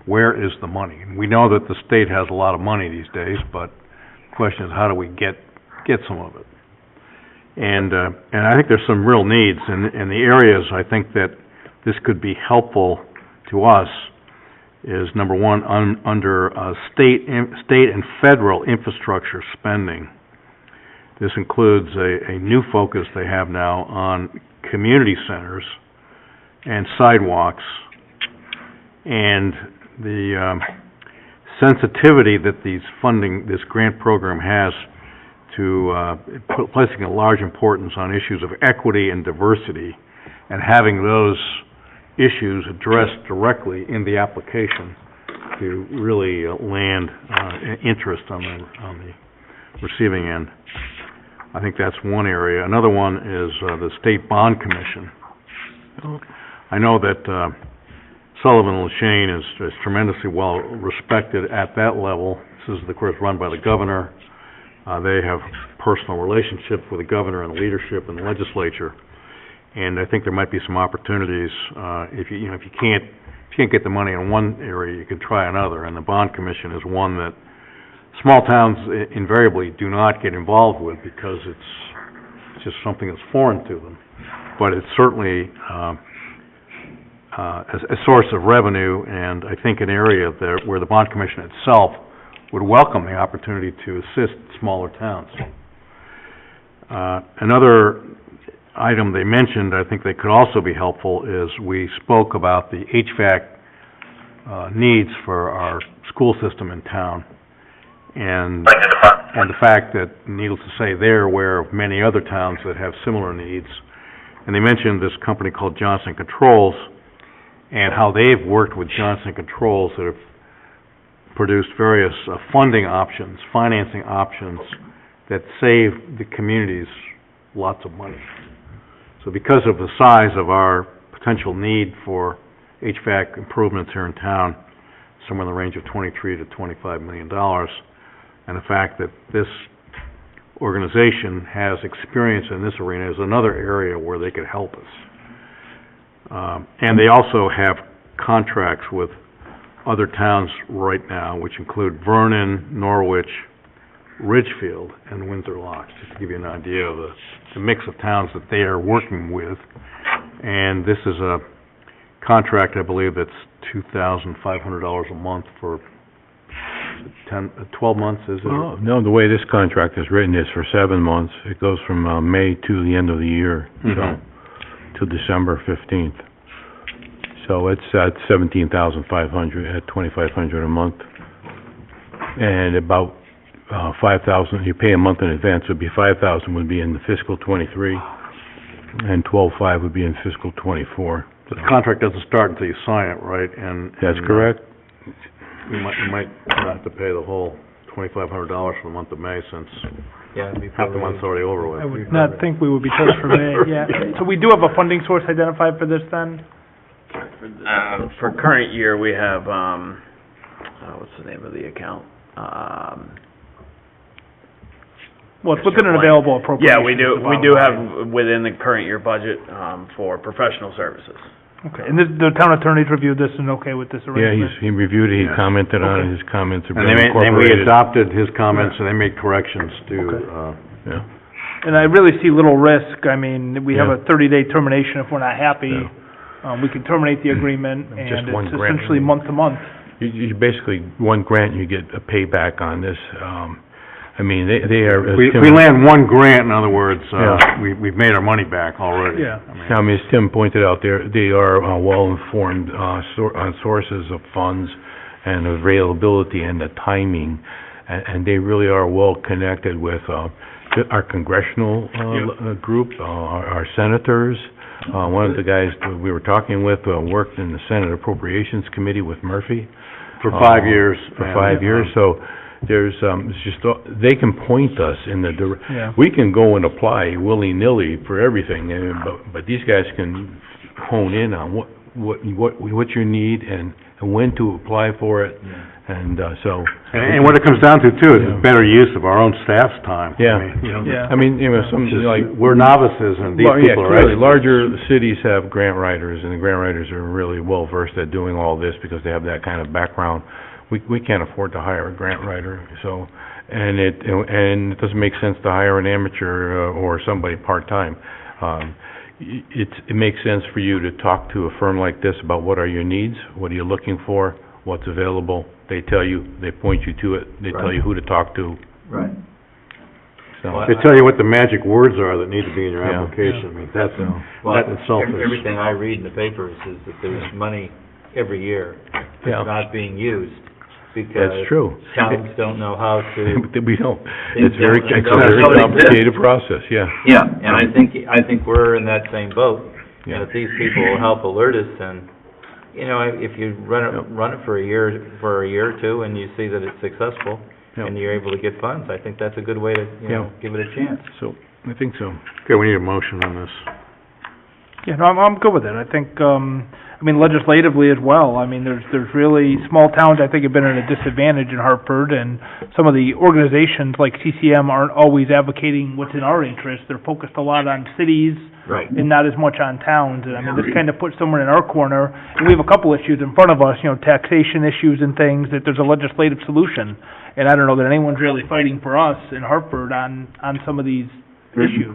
[SPEAKER 2] Where is the money? And we know that the state has a lot of money these days, but the question is, how do we get some of it? And I think there's some real needs, and the areas I think that this could be helpful to us is, number one, under state and federal infrastructure spending. This includes a new focus they have now on community centers and sidewalks, and the sensitivity that this grant program has to placing a large importance on issues of equity and diversity, and having those issues addressed directly in the application to really land interest on the receiving end. I think that's one area. Another one is the State Bond Commission. I know that, Sullivan and Lashane is tremendously well respected at that level. This is, of course, run by the governor. They have personal relationship with the governor and leadership and the legislature. And I think there might be some opportunities, if you can't get the money in one area, you can try another. And the bond commission is one that small towns invariably do not get involved with because it's just something that's foreign to them. But it's certainly, a source of revenue, and I think an area there where the bond commission itself would welcome the opportunity to assist smaller towns. Another item they mentioned, I think that could also be helpful, is we spoke about the HVAC needs for our school system in town, and the fact that, needless to say, they're aware of many other towns that have similar needs. And they mentioned this company called Johnson Controls, and how they've worked with Johnson Controls that have produced various funding options, financing options that save the communities lots of money. So because of the size of our potential need for HVAC improvements here in town, somewhere in the range of $23 to $25 million, and the fact that this organization has experience in this arena is another area where they could help us. And they also have contracts with other towns right now, which include Vernon, Norwich, Ridgefield, and Windsor Locks, just to give you an idea of the mix of towns that they are working with. And this is a contract, I believe, that's $2,500 a month for 12 months, is it?
[SPEAKER 13] Oh, no, the way this contract is written is for 7 months. It goes from May to the end of the year, so to December 15th. So it's at $17,500 at $2,500 a month, and about 5,000. You pay a month in advance. Would be 5,000 would be in the fiscal 23, and 12,500 would be in fiscal 24.
[SPEAKER 2] The contract doesn't start until you sign it, right? And
[SPEAKER 13] that's correct.
[SPEAKER 2] You might have to pay the whole $2,500 for the month of May, since half the month's already over with.
[SPEAKER 1] I would not think we would be charged for May, yeah. So we do have a funding source identified for this then?
[SPEAKER 6] For current year, we have, what's the name of the account?
[SPEAKER 1] Well, it's within an available appropriation.
[SPEAKER 6] Yeah, we do have within the current year budget, for professional services.
[SPEAKER 1] Okay, and the town attorney's reviewed this and okay with this arrangement?
[SPEAKER 13] Yeah, he reviewed it, he commented on it, his comments have been
[SPEAKER 2] And we
[SPEAKER 13] incorporated.
[SPEAKER 2] adopted his comments, and they made corrections to,
[SPEAKER 13] Yeah.
[SPEAKER 1] And I really see little risk. I mean, we have a 30-day termination if we're not happy. We can terminate the agreement, and
[SPEAKER 13] Just one
[SPEAKER 1] it's
[SPEAKER 13] grant.
[SPEAKER 1] essentially month to month.
[SPEAKER 13] You basically, one grant, you get a payback on this. I mean, they are...
[SPEAKER 2] if we land one grant, in other words, we've made our money back already.
[SPEAKER 1] Yeah.
[SPEAKER 13] I mean, as Tim pointed out, they are well-informed on sources of funds and availability and the timing, and they really are well-connected with our congressional group, our senators. One of the guys that we were talking with worked in the Senate Appropriations Committee with Murphy.
[SPEAKER 2] For 5 years.
[SPEAKER 13] For 5 years, so there's, it's just, they can point us in the we can go and apply willy-nilly for everything, but these guys can hone in on what you need and when to apply for it, and so.
[SPEAKER 2] And what it comes down to too is better use of our own staff's time.
[SPEAKER 13] Yeah.
[SPEAKER 2] I
[SPEAKER 13] mean, some, like,
[SPEAKER 2] we're novices and these people are
[SPEAKER 13] clearly,
[SPEAKER 2] experts.
[SPEAKER 13] larger cities have grant writers, and the grant writers are really well-versed at doing all this because they have that kind of background. We can't afford to hire a grant writer, so, and it doesn't make sense to hire an amateur or somebody part-time. It makes sense for you to talk to a firm like this about what are your needs, what are you looking for, what's available. They tell you, they point you to it, they tell you who to talk to.
[SPEAKER 12] Right.
[SPEAKER 13] So,
[SPEAKER 2] They tell you what the magic words are that need to be in your application. I mean, that in itself is...
[SPEAKER 5] Everything I read in the papers is that there's money every year that's not being used. Because
[SPEAKER 13] that's true.
[SPEAKER 5] towns don't know how to.
[SPEAKER 13] We don't.
[SPEAKER 5] It's
[SPEAKER 13] It's a very complicated process, yeah.
[SPEAKER 5] Yeah, and I think we're in that same boat.
[SPEAKER 13] Yeah.
[SPEAKER 5] And if these people will help alert us, and, you know, if you run it for a year or two, and you see that it's successful, and you're able to get funds, I think that's a good way to, you know, give it a chance.
[SPEAKER 13] So, I think so.
[SPEAKER 2] Okay, we need a motion on this.
[SPEAKER 1] Yeah, no, I'm good with it. I think, I mean, legislatively as well, I mean, there's really, small towns, I think, have been at a disadvantage in Hartford, and some of the organizations like CCM aren't always advocating what's in our interest. They're focused a lot on cities
[SPEAKER 12] Right.
[SPEAKER 1] and not as much on towns, and I mean, this kind of puts someone in our corner, and we have a couple issues in front of us, you know, taxation issues and things, that there's a legislative solution. And I don't know that anyone's really fighting for us in Hartford on some of these issues.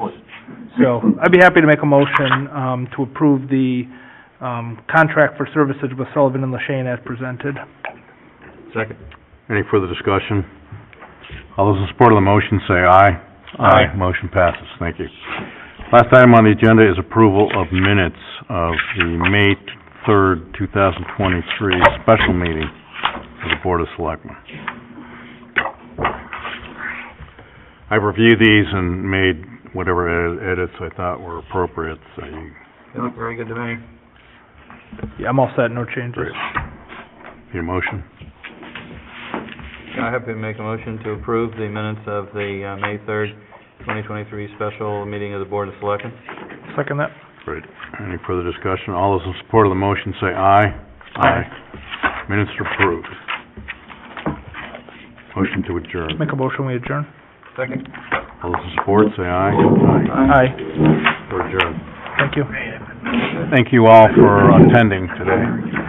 [SPEAKER 1] So, I'd be happy to make a motion, to approve the, contract for services with Sullivan and LaShane as presented.
[SPEAKER 5] Second.
[SPEAKER 2] Any further discussion? All those in support of the motion say aye.
[SPEAKER 1] Aye.
[SPEAKER 2] Motion passes. Thank you. Last item on the agenda is approval of minutes of the May 3rd, 2023 special meeting of the Board of Selectmen. I've reviewed these and made whatever edits I thought were appropriate, so you...
[SPEAKER 5] They look very good to me.
[SPEAKER 1] Yeah, I'm all set, no changes.
[SPEAKER 2] Need a motion?
[SPEAKER 5] I have to make a motion to approve the minutes of the, May 3rd, 2023 special meeting of the Board of Selectmen.
[SPEAKER 1] Second that.
[SPEAKER 2] Great. Any further discussion? All those in support of the motion say aye.
[SPEAKER 1] Aye.
[SPEAKER 2] Minutes are approved. Motion to adjourn.
[SPEAKER 1] Make a motion, we adjourn.
[SPEAKER 5] Second.
[SPEAKER 2] All those in support say aye.
[SPEAKER 1] Aye.
[SPEAKER 2] We're adjourned.
[SPEAKER 1] Thank you.
[SPEAKER 2] Thank you all for attending today.